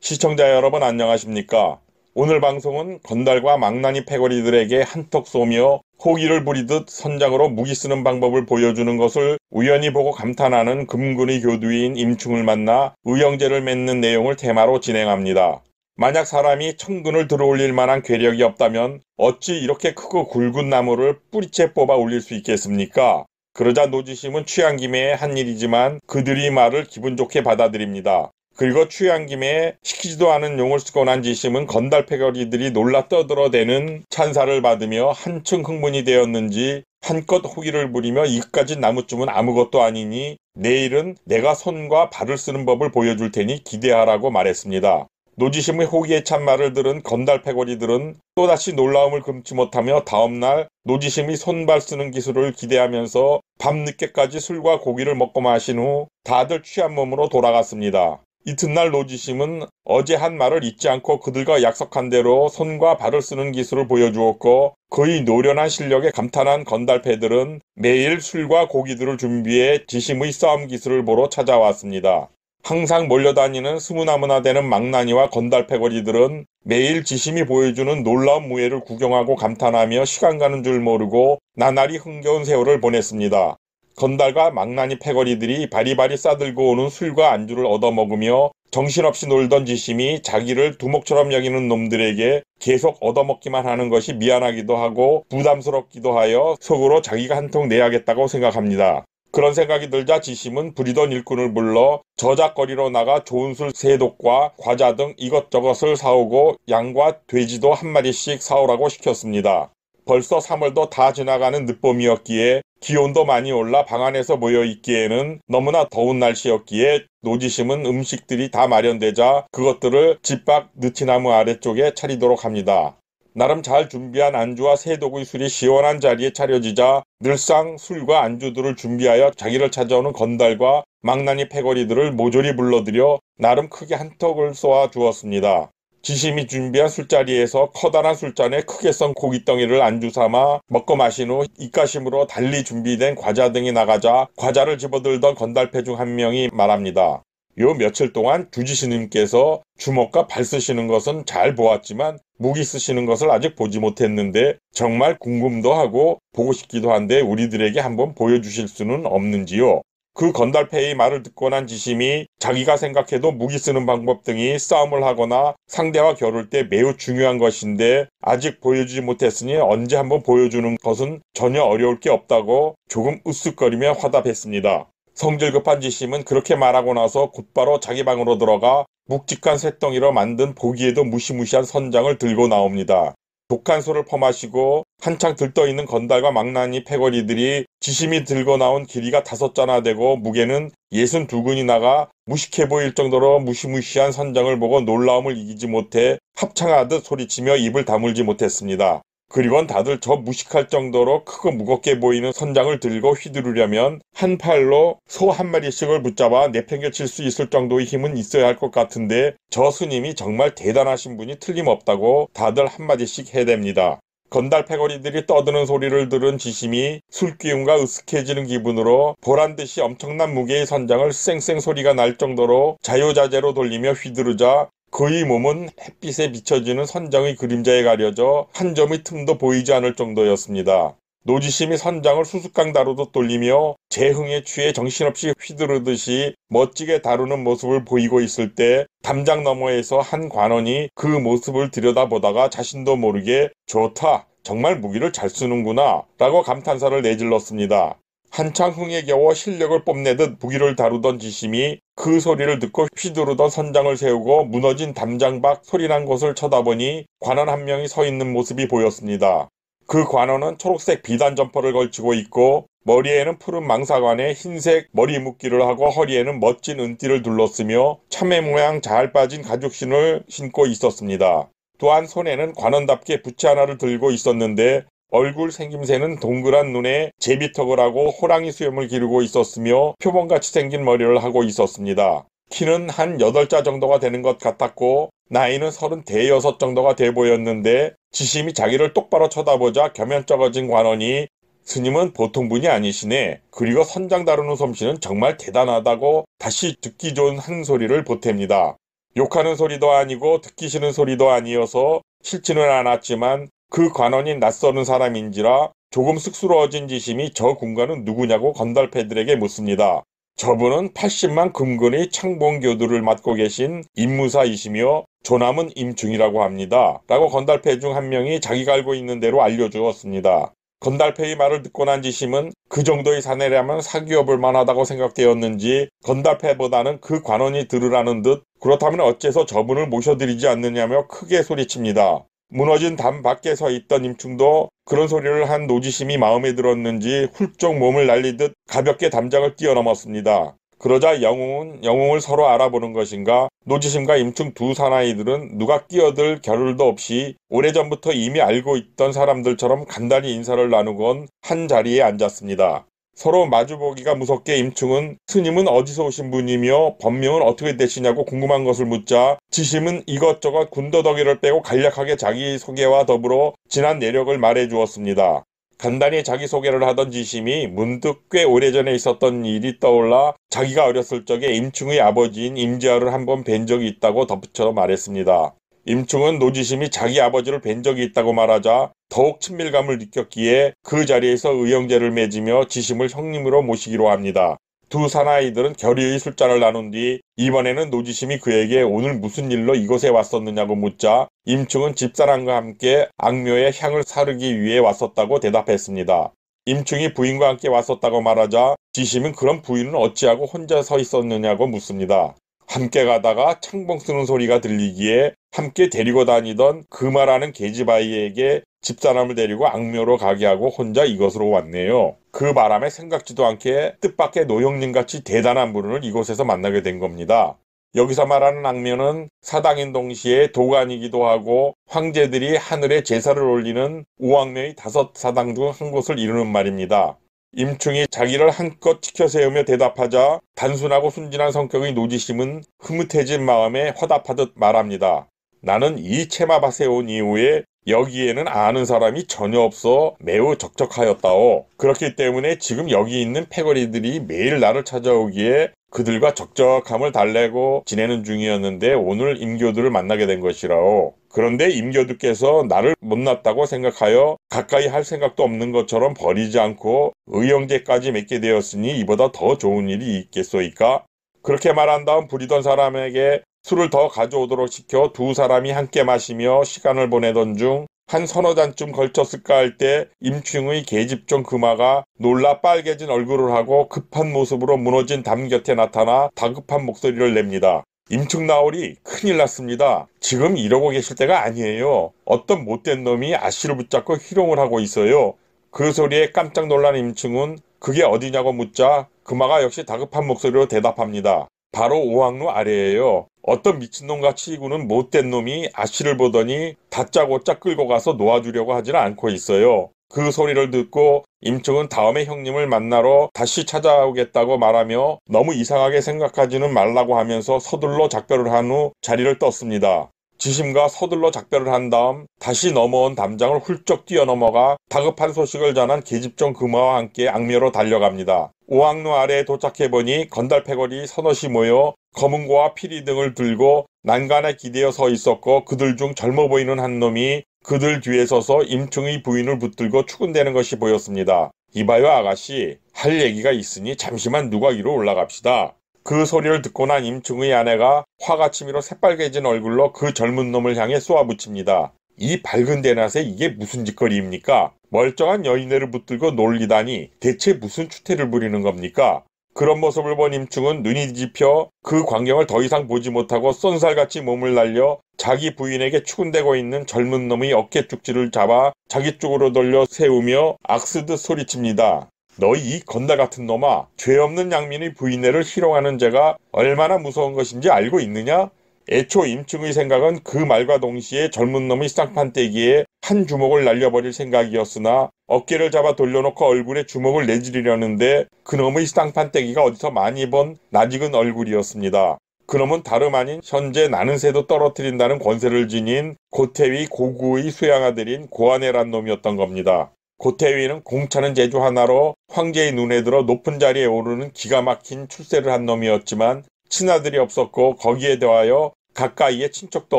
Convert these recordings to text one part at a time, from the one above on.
시청자 여러분 안녕하십니까? 오늘 방송은 건달과 망나니 패거리들에게 한턱 쏘며 호기를 부리듯 선장으로 무기 쓰는 방법을 보여주는 것을 우연히 보고 감탄하는 금군의 교두인 임충을 만나 의형제를 맺는 내용을 테마로 진행합니다. 만약 사람이 천근을 들어올릴 만한 괴력이 없다면 어찌 이렇게 크고 굵은 나무를 뿌리채 뽑아 올릴 수 있겠습니까? 그러자 노지심은 취한 김에 한 일이지만 그들이 말을 기분 좋게 받아들입니다. 그리고 취한 김에 시키지도 않은 용을 쓰고 난 지심은 건달 패거리들이 놀라 떠들어대는 찬사를 받으며 한층 흥분이 되었는지 한껏 호기를 부리며 이까지 나무쯤은 아무것도 아니니 내일은 내가 손과 발을 쓰는 법을 보여줄 테니 기대하라고 말했습니다. 노지심의 호기에 찬 말을 들은 건달 패거리들은 또다시 놀라움을 금치 못하며 다음날 노지심이 손발 쓰는 기술을 기대하면서 밤늦게까지 술과 고기를 먹고 마신 후 다들 취한 몸으로 돌아갔습니다. 이튿날 노지심은 어제 한 말을 잊지 않고 그들과 약속한 대로 손과 발을 쓰는 기술을 보여주었고 그의 노련한 실력에 감탄한 건달패들은 매일 술과 고기들을 준비해 지심의 싸움 기술을 보러 찾아왔습니다. 항상 몰려다니는 스무나무나 되는 망나니와 건달패거리들은 매일 지심이 보여주는 놀라운 무예를 구경하고 감탄하며 시간 가는 줄 모르고 나날이 흥겨운 세월을 보냈습니다. 건달과 망나니 패거리들이 바리바리 싸들고 오는 술과 안주를 얻어먹으며 정신없이 놀던 지심이 자기를 두목처럼 여기는 놈들에게 계속 얻어먹기만 하는 것이 미안하기도 하고 부담스럽기도 하여 속으로 자기가 한 통 내야겠다고 생각합니다. 그런 생각이 들자 지심은 부리던 일꾼을 불러 저작거리로 나가 좋은 술 3독과 과자 등 이것저것을 사오고 양과 돼지도 한 마리씩 사오라고 시켰습니다. 벌써 3월도 다 지나가는 늦봄이었기에 기온도 많이 올라 방 안에서 모여있기에는 너무나 더운 날씨였기에 노지심은 음식들이 다 마련되자 그것들을 집 밖 느티나무 아래쪽에 차리도록 합니다. 나름 잘 준비한 안주와 3독의 술이 시원한 자리에 차려지자 늘상 술과 안주들을 준비하여 자기를 찾아오는 건달과 망나니 패거리들을 모조리 불러들여 나름 크게 한턱을 쏘아 주었습니다. 지심이 준비한 술자리에서 커다란 술잔에 크게 썬 고깃덩이를 안주 삼아 먹고 마신 후 입가심으로 달리 준비된 과자 등이 나가자 과자를 집어들던 건달패 중 한 명이 말합니다. 요 며칠 동안 주지스님께서 주먹과 발 쓰시는 것은 잘 보았지만 무기 쓰시는 것을 아직 보지 못했는데 정말 궁금도 하고 보고 싶기도 한데 우리들에게 한번 보여주실 수는 없는지요? 그 건달패의 말을 듣고 난 지심이 자기가 생각해도 무기 쓰는 방법 등이 싸움을 하거나 상대와 겨룰 때 매우 중요한 것인데 아직 보여주지 못했으니 언제 한번 보여주는 것은 전혀 어려울 게 없다고 조금 으쓱거리며 화답했습니다. 성질 급한 지심은 그렇게 말하고 나서 곧바로 자기 방으로 들어가 묵직한 쇳덩이로 만든 보기에도 무시무시한 선장을 들고 나옵니다. 독한 술을 퍼마시고 한창 들떠있는 건달과 망나니 패거리들이 지심이 들고 나온 길이가 5자나 되고 무게는 62근이 나가 무식해 보일 정도로 무시무시한 선장을 보고 놀라움을 이기지 못해 합창하듯 소리치며 입을 다물지 못했습니다. 그리곤 다들 저 무식할 정도로 크고 무겁게 보이는 선장을 들고 휘두르려면 한 팔로 소 한 마리씩을 붙잡아 내팽개칠 수 있을 정도의 힘은 있어야 할 것 같은데 저 스님이 정말 대단하신 분이 틀림없다고 다들 한마디씩 해댑니다. 건달 패거리들이 떠드는 소리를 들은 지심이 술기운과 으쓱해지는 기분으로 보란듯이 엄청난 무게의 선장을 쌩쌩 소리가 날 정도로 자유자재로 돌리며 휘두르자 그의 몸은 햇빛에 비춰지는 선장의 그림자에 가려져 한 점의 틈도 보이지 않을 정도였습니다. 노지심이 선장을 수수깡 다루듯 돌리며 재흥에 취해 정신없이 휘두르듯이 멋지게 다루는 모습을 보이고 있을 때 담장 너머에서 한 관원이 그 모습을 들여다보다가 자신도 모르게 좋다, 정말 무기를 잘 쓰는구나 라고 감탄사를 내질렀습니다. 한창 흥에 겨워 실력을 뽐내듯 무기를 다루던 지심이 그 소리를 듣고 휘두르던 선장을 세우고 무너진 담장 밖 소리난 곳을 쳐다보니 관원 한 명이 서 있는 모습이 보였습니다. 그 관원은 초록색 비단 점퍼를 걸치고 있고 머리에는 푸른 망사관에 흰색 머리 묶기를 하고 허리에는 멋진 은띠를 둘렀으며 참외 모양 잘 빠진 가죽신을 신고 있었습니다. 또한 손에는 관원답게 부채 하나를 들고 있었는데 얼굴 생김새는 동그란 눈에 제비턱을 하고 호랑이 수염을 기르고 있었으며 표범같이 생긴 머리를 하고 있었습니다. 키는 한 8자 정도가 되는 것 같았고 나이는 36 정도가 돼 보였는데 지심이 자기를 똑바로 쳐다보자 겸연쩍어진 관원이 스님은 보통 분이 아니시네. 그리고 선장 다루는 솜씨는 정말 대단하다고 다시 듣기 좋은 한 소리를 보탭니다. 욕하는 소리도 아니고 듣기 싫은 소리도 아니어서 싫지는 않았지만 그 관원이 낯서는 사람인지라 조금 쑥스러워진 지심이 저 군관은 누구냐고 건달패들에게 묻습니다. 저분은 80만 금근의 창봉교두를 맡고 계신 임무사이시며 조남은 임충이라고 합니다. 라고 건달패 중 한 명이 자기가 알고 있는 대로 알려주었습니다. 건달패의 말을 듣고 난 지심은 그 정도의 사내라면 사귀어볼 만하다고 생각되었는지 건달패보다는 그 관원이 들으라는 듯 그렇다면 어째서 저분을 모셔드리지 않느냐며 크게 소리칩니다. 무너진 담 밖에 서 있던 임충도 그런 소리를 한 노지심이 마음에 들었는지 훌쩍 몸을 날리듯 가볍게 담장을 뛰어넘었습니다. 그러자 영웅을 서로 알아보는 것인가 노지심과 임충 두 사나이들은 누가 끼어들 겨를도 없이 오래전부터 이미 알고 있던 사람들처럼 간단히 인사를 나누곤 한 자리에 앉았습니다. 서로 마주보기가 무섭게 임충은 스님은 어디서 오신 분이며 법명은 어떻게 되시냐고 궁금한 것을 묻자 지심은 이것저것 군더더기를 빼고 간략하게 자기소개와 더불어 지난 내력을 말해주었습니다. 간단히 자기소개를 하던 지심이 문득 꽤 오래전에 있었던 일이 떠올라 자기가 어렸을 적에 임충의 아버지인 임재하를 한번 뵌 적이 있다고 덧붙여 말했습니다. 임충은 노지심이 자기 아버지를 뵌 적이 있다고 말하자 더욱 친밀감을 느꼈기에 그 자리에서 의형제를 맺으며 지심을 형님으로 모시기로 합니다. 두 사나이들은 결의의 술잔을 나눈 뒤 이번에는 노지심이 그에게 오늘 무슨 일로 이곳에 왔었느냐고 묻자 임충은 집사람과 함께 악묘의 향을 사르기 위해 왔었다고 대답했습니다. 임충이 부인과 함께 왔었다고 말하자 지심은 그런 부인은 어찌하고 혼자 서 있었느냐고 묻습니다. 함께 가다가 창봉 쓰는 소리가 들리기에 함께 데리고 다니던 금화라는 계집아이에게 집사람을 데리고 악묘로 가게 하고 혼자 이것으로 왔네요. 그 바람에 생각지도 않게 뜻밖의 노형님같이 대단한 분을 이곳에서 만나게 된 겁니다. 여기서 말하는 악묘는 사당인 동시에 도관이기도 하고 황제들이 하늘에 제사를 올리는 오왕묘의 5사당 중 한 곳을 이루는 말입니다. 임충이 자기를 한껏 치켜세우며 대답하자 단순하고 순진한 성격의 노지심은 흐뭇해진 마음에 화답하듯 말합니다. 나는 이 체마밭에 온 이후에 여기에는 아는 사람이 전혀 없어 매우 적적하였다오. 그렇기 때문에 지금 여기 있는 패거리들이 매일 나를 찾아오기에 그들과 적적함을 달래고 지내는 중이었는데 오늘 임교두를 만나게 된 것이라오. 그런데 임교두께서 나를 못났다고 생각하여 가까이 할 생각도 없는 것처럼 버리지 않고 의형제까지 맺게 되었으니 이보다 더 좋은 일이 있겠소이까? 그렇게 말한 다음 부리던 사람에게 술을 더 가져오도록 시켜 두 사람이 함께 마시며 시간을 보내던 중 한 서너 잔쯤 걸쳤을까 할 때 임충의 계집종 금화가 놀라 빨개진 얼굴을 하고 급한 모습으로 무너진 담 곁에 나타나 다급한 목소리를 냅니다. 임충 나으리 큰일 났습니다. 지금 이러고 계실 때가 아니에요. 어떤 못된 놈이 아씨를 붙잡고 희롱을 하고 있어요. 그 소리에 깜짝 놀란 임충은 그게 어디냐고 묻자 금화가 역시 다급한 목소리로 대답합니다. 바로 오왕로 아래에요. 어떤 미친놈같이 구는 못된 놈이 아씨를 보더니 다짜고짜 끌고 가서 놓아주려고 하지는 않고 있어요. 그 소리를 듣고 임충은 다음에 형님을 만나러 다시 찾아오겠다고 말하며 너무 이상하게 생각하지는 말라고 하면서 서둘러 작별을 한 후 자리를 떴습니다. 지심과 서둘러 작별을 한 다음 다시 넘어온 담장을 훌쩍 뛰어넘어가 다급한 소식을 전한 계집종 금화와 함께 악묘로 달려갑니다. 오왕로 아래에 도착해보니 건달패거리 서너시 모여 검은고와 피리 등을 들고 난간에 기대어 서 있었고 그들 중 젊어 보이는 한 놈이 그들 뒤에 서서 임충의 부인을 붙들고 추근대는 것이 보였습니다. 이봐요 아가씨, 할 얘기가 있으니 잠시만 누가 위로 올라갑시다. 그 소리를 듣고 난 임충의 아내가 화가 치밀어 새빨개진 얼굴로 그 젊은 놈을 향해 쏘아붙입니다. 이 밝은 대낮에 이게 무슨 짓거리입니까? 멀쩡한 여인네를 붙들고 놀리다니 대체 무슨 추태를 부리는 겁니까? 그런 모습을 본 임충은 눈이 뒤집혀 그 광경을 더 이상 보지 못하고 쏜살같이 몸을 날려 자기 부인에게 추근대고 있는 젊은 놈의 어깨쪽지를 잡아 자기 쪽으로 돌려 세우며 악쓰듯 소리칩니다. 너 이 건달 같은 놈아, 죄 없는 양민의 부인네를 희롱하는 죄가 얼마나 무서운 것인지 알고 있느냐? 애초 임충의 생각은 그 말과 동시에 젊은 놈의 쌍판떼기에 한 주먹을 날려버릴 생각이었으나 어깨를 잡아 돌려놓고 얼굴에 주먹을 내지르려는데 그놈의 쌍판떼기가 어디서 많이 본 낯익은 얼굴이었습니다. 그놈은 다름 아닌 현재 나는 새도 떨어뜨린다는 권세를 지닌 고태위 고구의 수양아들인 고아내란 놈이었던 겁니다. 고태위는 공차는 재주 하나로 황제의 눈에 들어 높은 자리에 오르는 기가 막힌 출세를 한 놈이었지만 친아들이 없었고 거기에 더하여 가까이에 친척도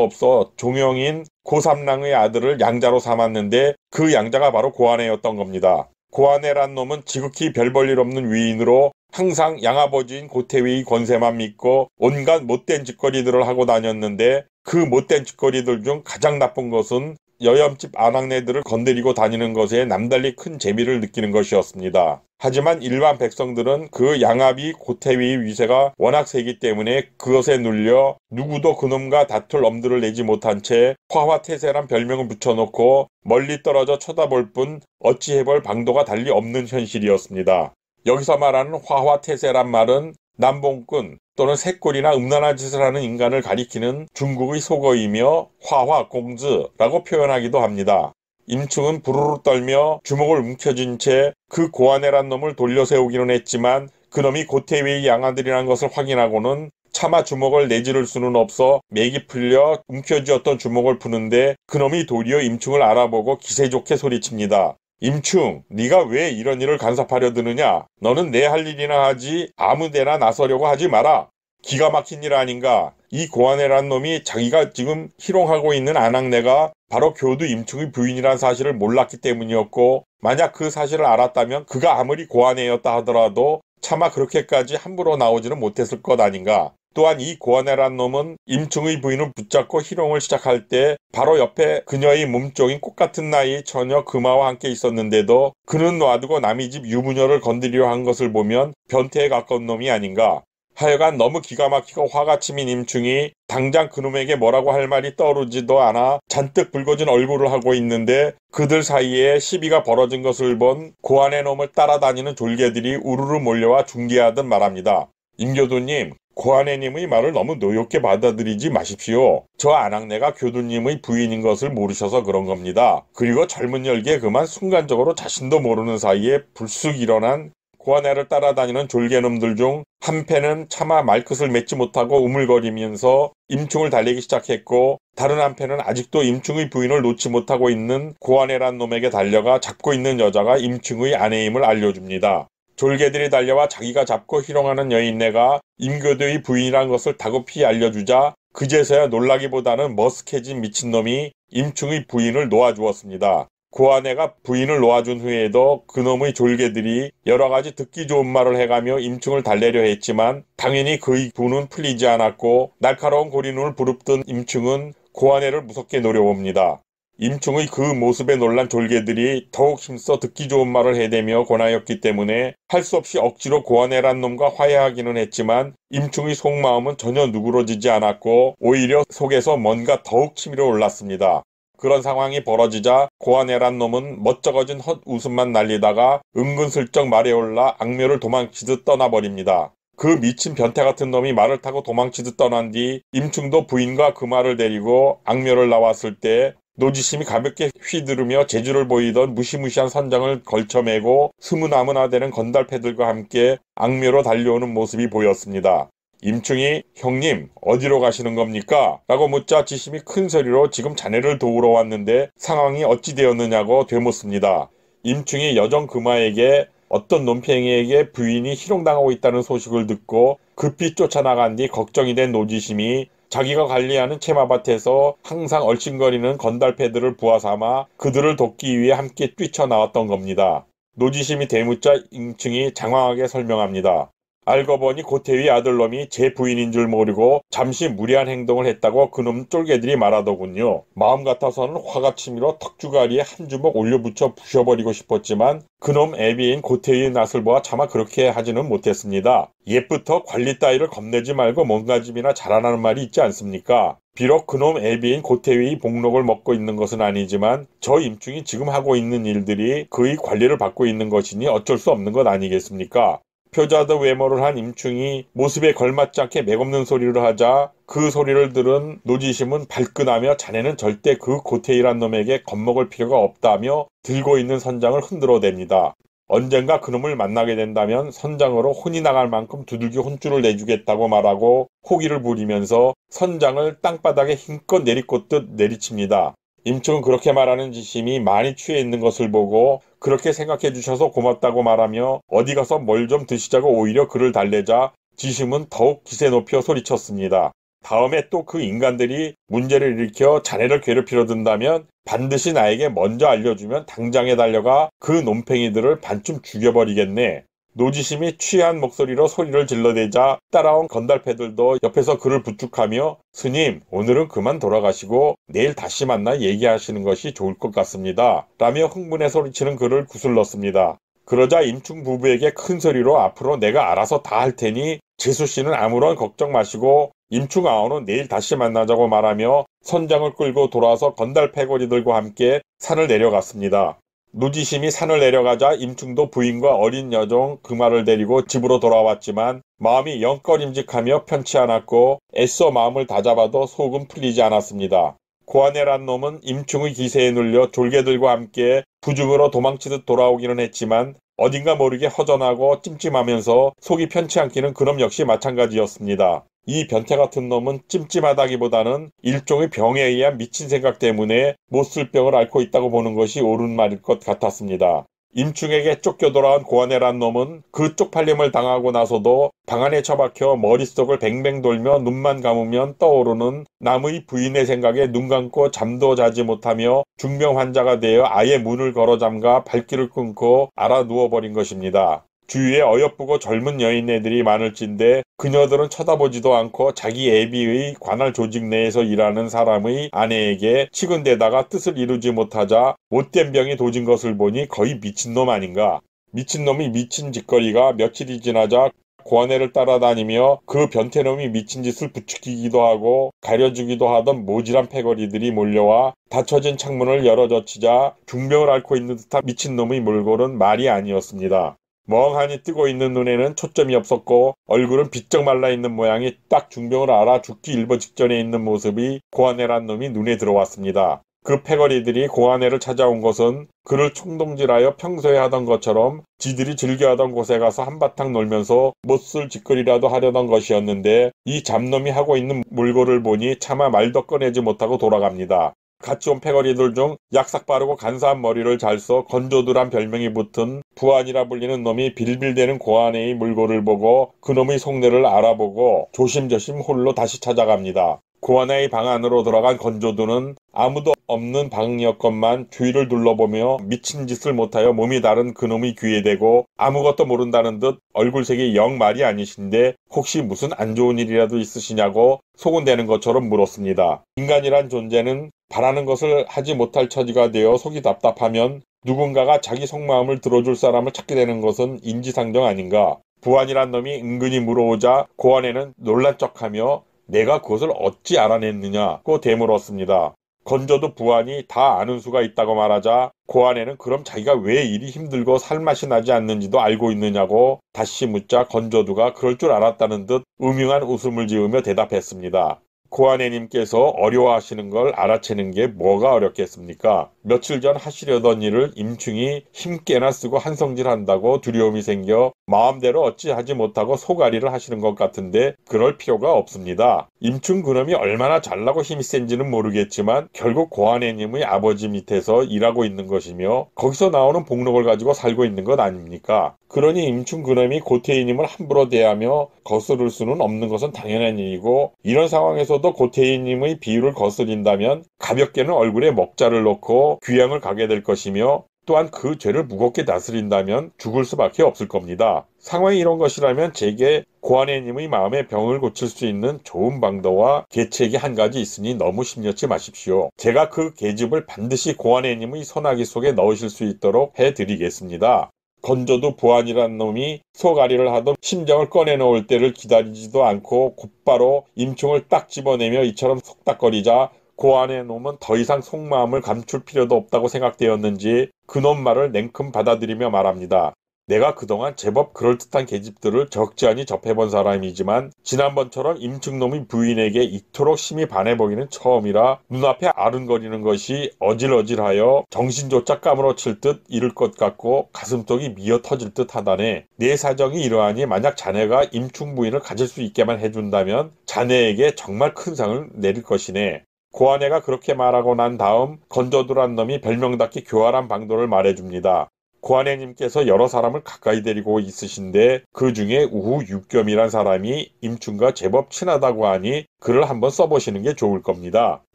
없어 종영인 고삼랑의 아들을 양자로 삼았는데 그 양자가 바로 고아내였던 겁니다. 고아내란 놈은 지극히 별 볼 일 없는 위인으로 항상 양아버지인 고태위의 권세만 믿고 온갖 못된 짓거리들을 하고 다녔는데 그 못된 짓거리들 중 가장 나쁜 것은 여염집 아낙네들을 건드리고 다니는 것에 남달리 큰 재미를 느끼는 것이었습니다. 하지만 일반 백성들은 그 양아비 고태위의 위세가 워낙 세기 때문에 그것에 눌려 누구도 그놈과 다툴 엄두를 내지 못한 채 화화태세란 별명을 붙여놓고 멀리 떨어져 쳐다볼 뿐 어찌 해볼 방도가 달리 없는 현실이었습니다. 여기서 말하는 화화태세란 말은 남봉꾼 또는 새꼴이나 음란한 짓을 하는 인간을 가리키는 중국의 속어이며 화화공즈라고 표현하기도 합니다. 임충은 부르르 떨며 주먹을 움켜쥔 채 그 고아내란 놈을 돌려 세우기는 했지만 그놈이 고태위의 양아들이라는 것을 확인하고는 차마 주먹을 내지를 수는 없어 맥이 풀려 움켜쥐었던 주먹을 푸는데 그놈이 도리어 임충을 알아보고 기세 좋게 소리칩니다. 임충, 네가 왜 이런 일을 간섭하려 드느냐? 너는 내 할 일이나 하지 아무데나 나서려고 하지 마라. 기가 막힌 일 아닌가? 이 고아내란 놈이 자기가 지금 희롱하고 있는 아낙네가 바로 교두 임충의 부인이란 사실을 몰랐기 때문이었고 만약 그 사실을 알았다면 그가 아무리 고아내였다 하더라도 차마 그렇게까지 함부로 나오지는 못했을 것 아닌가? 또한 이 고아내란 놈은 임충의 부인을 붙잡고 희롱을 시작할 때 바로 옆에 그녀의 몸종인 꽃같은 나이의 처녀 금화와 함께 있었는데도 그는 놔두고 남의 집 유부녀를 건드리려 한 것을 보면 변태에 가까운 놈이 아닌가. 하여간 너무 기가 막히고 화가 치민 임충이 당장 그놈에게 뭐라고 할 말이 떠오르지도 않아 잔뜩 붉어진 얼굴을 하고 있는데 그들 사이에 시비가 벌어진 것을 본 고아내 놈을 따라다니는 졸개들이 우르르 몰려와 중계하듯 말합니다. 임교두님, 고아내님의 말을 너무 노엽게 받아들이지 마십시오. 저 아낙네가 교두님의 부인인 것을 모르셔서 그런 겁니다. 그리고 젊은 열기에 그만 순간적으로 자신도 모르는 사이에 불쑥 일어난 고아내를 따라다니는 졸개놈들 중 한 패는 차마 말끝을 맺지 못하고 우물거리면서 임충을 달리기 시작했고 다른 한 패는 아직도 임충의 부인을 놓지 못하고 있는 고아내란 놈에게 달려가 잡고 있는 여자가 임충의 아내임을 알려줍니다. 졸개들이 달려와 자기가 잡고 희롱하는 여인네가 임교두의 부인이란 것을 다급히 알려주자 그제서야 놀라기보다는 머쓱해진 미친놈이 임충의 부인을 놓아주었습니다. 고아내가 부인을 놓아준 후에도 그놈의 졸개들이 여러가지 듣기 좋은 말을 해가며 임충을 달래려 했지만 당연히 그의 분은 풀리지 않았고 날카로운 고리눈을 부릅뜬 임충은 고아내를 무섭게 노려봅니다. 임충의 그 모습에 놀란 졸개들이 더욱 힘써 듣기 좋은 말을 해대며 권하였기 때문에 할 수 없이 억지로 고아내란 놈과 화해하기는 했지만 임충의 속마음은 전혀 누그러지지 않았고 오히려 속에서 뭔가 더욱 치밀어 올랐습니다. 그런 상황이 벌어지자 고아내란 놈은 멋쩍어진 헛웃음만 날리다가 은근슬쩍 말에 올라 악묘를 도망치듯 떠나버립니다. 그 미친 변태 같은 놈이 말을 타고 도망치듯 떠난 뒤 임충도 부인과 그 말을 데리고 악묘를 나왔을 때 노지심이 가볍게 휘두르며 재주를 보이던 무시무시한 선장을 걸쳐매고 스무나무나되는 건달패들과 함께 악묘로 달려오는 모습이 보였습니다. 임충이 형님 어디로 가시는 겁니까? 라고 묻자 지심이 큰 소리로 지금 자네를 도우러 왔는데 상황이 어찌 되었느냐고 되묻습니다. 임충이 여정 금화에게 어떤 논팽이에게 부인이 희롱당하고 있다는 소식을 듣고 급히 쫓아나간 뒤 걱정이 된 노지심이 자기가 관리하는 채마밭에서 항상 얼씬거리는 건달패들을 부하삼아 그들을 돕기 위해 함께 뛰쳐나왔던 겁니다. 노지심이 대묻자 임충이 장황하게 설명합니다. 알고 보니 고태위 아들놈이 제 부인인 줄 모르고 잠시 무리한 행동을 했다고 그놈 쫄개들이 말하더군요. 마음 같아서는 화가 치밀어 턱주가리에 한 주먹 올려붙여 부셔버리고 싶었지만 그놈 애비인 고태위의 낯을 보아 차마 그렇게 하지는 못했습니다. 옛부터 관리 따위를 겁내지 말고 뭔가집이나 잘하라는 말이 있지 않습니까? 비록 그놈 애비인 고태위의 복록을 먹고 있는 것은 아니지만 저 임충이 지금 하고 있는 일들이 그의 관리를 받고 있는 것이니 어쩔 수 없는 것 아니겠습니까? 표자도 외모를 한 임충이 모습에 걸맞지 않게 맥없는 소리를 하자 그 소리를 들은 노지심은 발끈하며 자네는 절대 그 고태이란 놈에게 겁먹을 필요가 없다며 들고 있는 선장을 흔들어댑니다. 언젠가 그놈을 만나게 된다면 선장으로 혼이 나갈 만큼 두들겨 혼쭐을 내주겠다고 말하고 호기를 부리면서 선장을 땅바닥에 힘껏 내리꽂듯 내리칩니다. 임충은 그렇게 말하는 지심이 많이 취해 있는 것을 보고 그렇게 생각해 주셔서 고맙다고 말하며 어디 가서 뭘 좀 드시자고 오히려 그를 달래자 지심은 더욱 기세 높여 소리쳤습니다. 다음에 또 그 인간들이 문제를 일으켜 자네를 괴롭히려 든다면 반드시 나에게 먼저 알려주면 당장에 달려가 그 놈팽이들을 반쯤 죽여버리겠네. 노지심이 취한 목소리로 소리를 질러대자 따라온 건달패들도 옆에서 그를 부축하며 스님, 오늘은 그만 돌아가시고 내일 다시 만나 얘기하시는 것이 좋을 것 같습니다. 라며 흥분에 소리치는 그를 구슬렀습니다. 그러자 임충 부부에게 큰 소리로 앞으로 내가 알아서 다 할 테니 재수씨는 아무런 걱정 마시고 임충 아오는 내일 다시 만나자고 말하며 선장을 끌고 돌아서 건달 패거리들과 함께 산을 내려갔습니다. 노지심이 산을 내려가자 임충도 부인과 어린 여종 금화를 데리고 집으로 돌아왔지만 마음이 영 꺼림직하며 편치 않았고 애써 마음을 다잡아도 속은 풀리지 않았습니다. 고아네란 놈은 임충의 기세에 눌려 졸개들과 함께 부중으로 도망치듯 돌아오기는 했지만 어딘가 모르게 허전하고 찜찜하면서 속이 편치 않기는 그놈 역시 마찬가지였습니다. 이 변태 같은 놈은 찜찜하다기보다는 일종의 병에 의한 미친 생각 때문에 못 쓸 병을 앓고 있다고 보는 것이 옳은 말일 것 같았습니다. 임충에게 쫓겨 돌아온 고아네란 놈은 그 쪽팔림을 당하고 나서도 방 안에 처박혀 머릿속을 뱅뱅 돌며 눈만 감으면 떠오르는 남의 부인의 생각에 눈 감고 잠도 자지 못하며 중병 환자가 되어 아예 문을 걸어 잠가 발길을 끊고 알아 누워버린 것입니다. 주위에 어여쁘고 젊은 여인네들이 많을진데 그녀들은 쳐다보지도 않고 자기 애비의 관할 조직 내에서 일하는 사람의 아내에게 치근대다가 뜻을 이루지 못하자 못된 병이 도진 것을 보니 거의 미친놈 아닌가. 미친놈이 미친 짓거리가 며칠이 지나자 고아내를 따라다니며 그 변태놈이 미친 짓을 부추기기도 하고 가려주기도 하던 모질한 패거리들이 몰려와 닫혀진 창문을 열어젖히자 중병을 앓고 있는 듯한 미친놈의 몰골은 말이 아니었습니다. 멍하니 뜨고 있는 눈에는 초점이 없었고 얼굴은 비쩍 말라있는 모양이 딱 중병을 알아 죽기 일보 직전에 있는 모습이 고아네란 놈이 눈에 들어왔습니다. 그 패거리들이 고아네를 찾아온 것은 그를 총동질하여 평소에 하던 것처럼 지들이 즐겨하던 곳에 가서 한바탕 놀면서 못쓸 짓거리라도 하려던 것이었는데 이 잡놈이 하고 있는 몰골을 보니 차마 말도 꺼내지 못하고 돌아갑니다. 같이 온 패거리들 중 약삭 빠르고 간사한 머리를 잘 써 건조들한 별명이 붙은 부안이라 불리는 놈이 빌빌대는 고아네의 물고를 보고 그놈의 속내를 알아보고 조심조심 홀로 다시 찾아갑니다. 고아네의 방 안으로 들어간 건조두는 아무도 없는 방이었건만 주위를 둘러보며 미친 짓을 못하여 몸이 다른 그놈의 귀에 대고 아무것도 모른다는 듯 얼굴색이 영 말이 아니신데 혹시 무슨 안 좋은 일이라도 있으시냐고 소곤대는 것처럼 물었습니다. 인간이란 존재는 바라는 것을 하지 못할 처지가 되어 속이 답답하면 누군가가 자기 속마음을 들어줄 사람을 찾게 되는 것은 인지상정 아닌가. 부안이란 놈이 은근히 물어오자 고아네는 놀란 척하며 내가 그것을 어찌 알아냈느냐고 되물었습니다. 건조도 부안이 다 아는 수가 있다고 말하자 고아네는 그럼 자기가 왜 이리 힘들고 살맛이 나지 않는지도 알고 있느냐고 다시 묻자 건조두가 그럴 줄 알았다는 듯 음흉한 웃음을 지으며 대답했습니다. 고아네님께서 어려워하시는 걸 알아채는 게 뭐가 어렵겠습니까? 며칠 전 하시려던 일을 임충이 힘께나 쓰고 한성질한다고 두려움이 생겨 마음대로 어찌하지 못하고 소가리를 하시는 것 같은데 그럴 필요가 없습니다. 임충 그놈이 얼마나 잘나고 힘이 센지는 모르겠지만 결국 고아네님의 아버지 밑에서 일하고 있는 것이며 거기서 나오는 복록을 가지고 살고 있는 것 아닙니까? 그러니 임충 그놈이 고태희님을 함부로 대하며 거스를 수는 없는 것은 당연한 일이고 이런 상황에서도 고태희님의 비유를 거스린다면 가볍게는 얼굴에 먹자를 놓고 귀양을 가게 될 것이며 또한 그 죄를 무겁게 다스린다면 죽을 수밖에 없을 겁니다. 상황이 이런 것이라면 제게 고아네님의 마음의 병을 고칠 수 있는 좋은 방도와 계책이 한 가지 있으니 너무 심려치 마십시오. 제가 그 계집을 반드시 고아네님의 소나기 속에 넣으실 수 있도록 해드리겠습니다. 건조도 부안이란 놈이 소가리를 하던 심정을 꺼내놓을 때를 기다리지도 않고 곧바로 임충을 딱 집어내며 이처럼 속닥거리자 고아네 놈은 더 이상 속마음을 감출 필요도 없다고 생각되었는지 그놈 말을 냉큼 받아들이며 말합니다. 내가 그동안 제법 그럴듯한 계집들을 적지 않이 접해본 사람이지만 지난번처럼 임충놈이 부인에게 이토록 심히 반해보기는 처음이라 눈앞에 아른거리는 것이 어질어질하여 정신조차 까무러칠 듯 이를 것 같고 가슴속이 미어 터질 듯 하다네. 내 사정이 이러하니 만약 자네가 임충 부인을 가질 수 있게만 해준다면 자네에게 정말 큰 상을 내릴 것이네. 고아네가 그렇게 말하고 난 다음 건조두란 놈이 별명답게 교활한 방도를 말해줍니다. 고아내님께서 여러 사람을 가까이 데리고 있으신데 그 중에 우후 육겸이란 사람이 임충과 제법 친하다고 하니 글을 한번 써보시는 게 좋을 겁니다.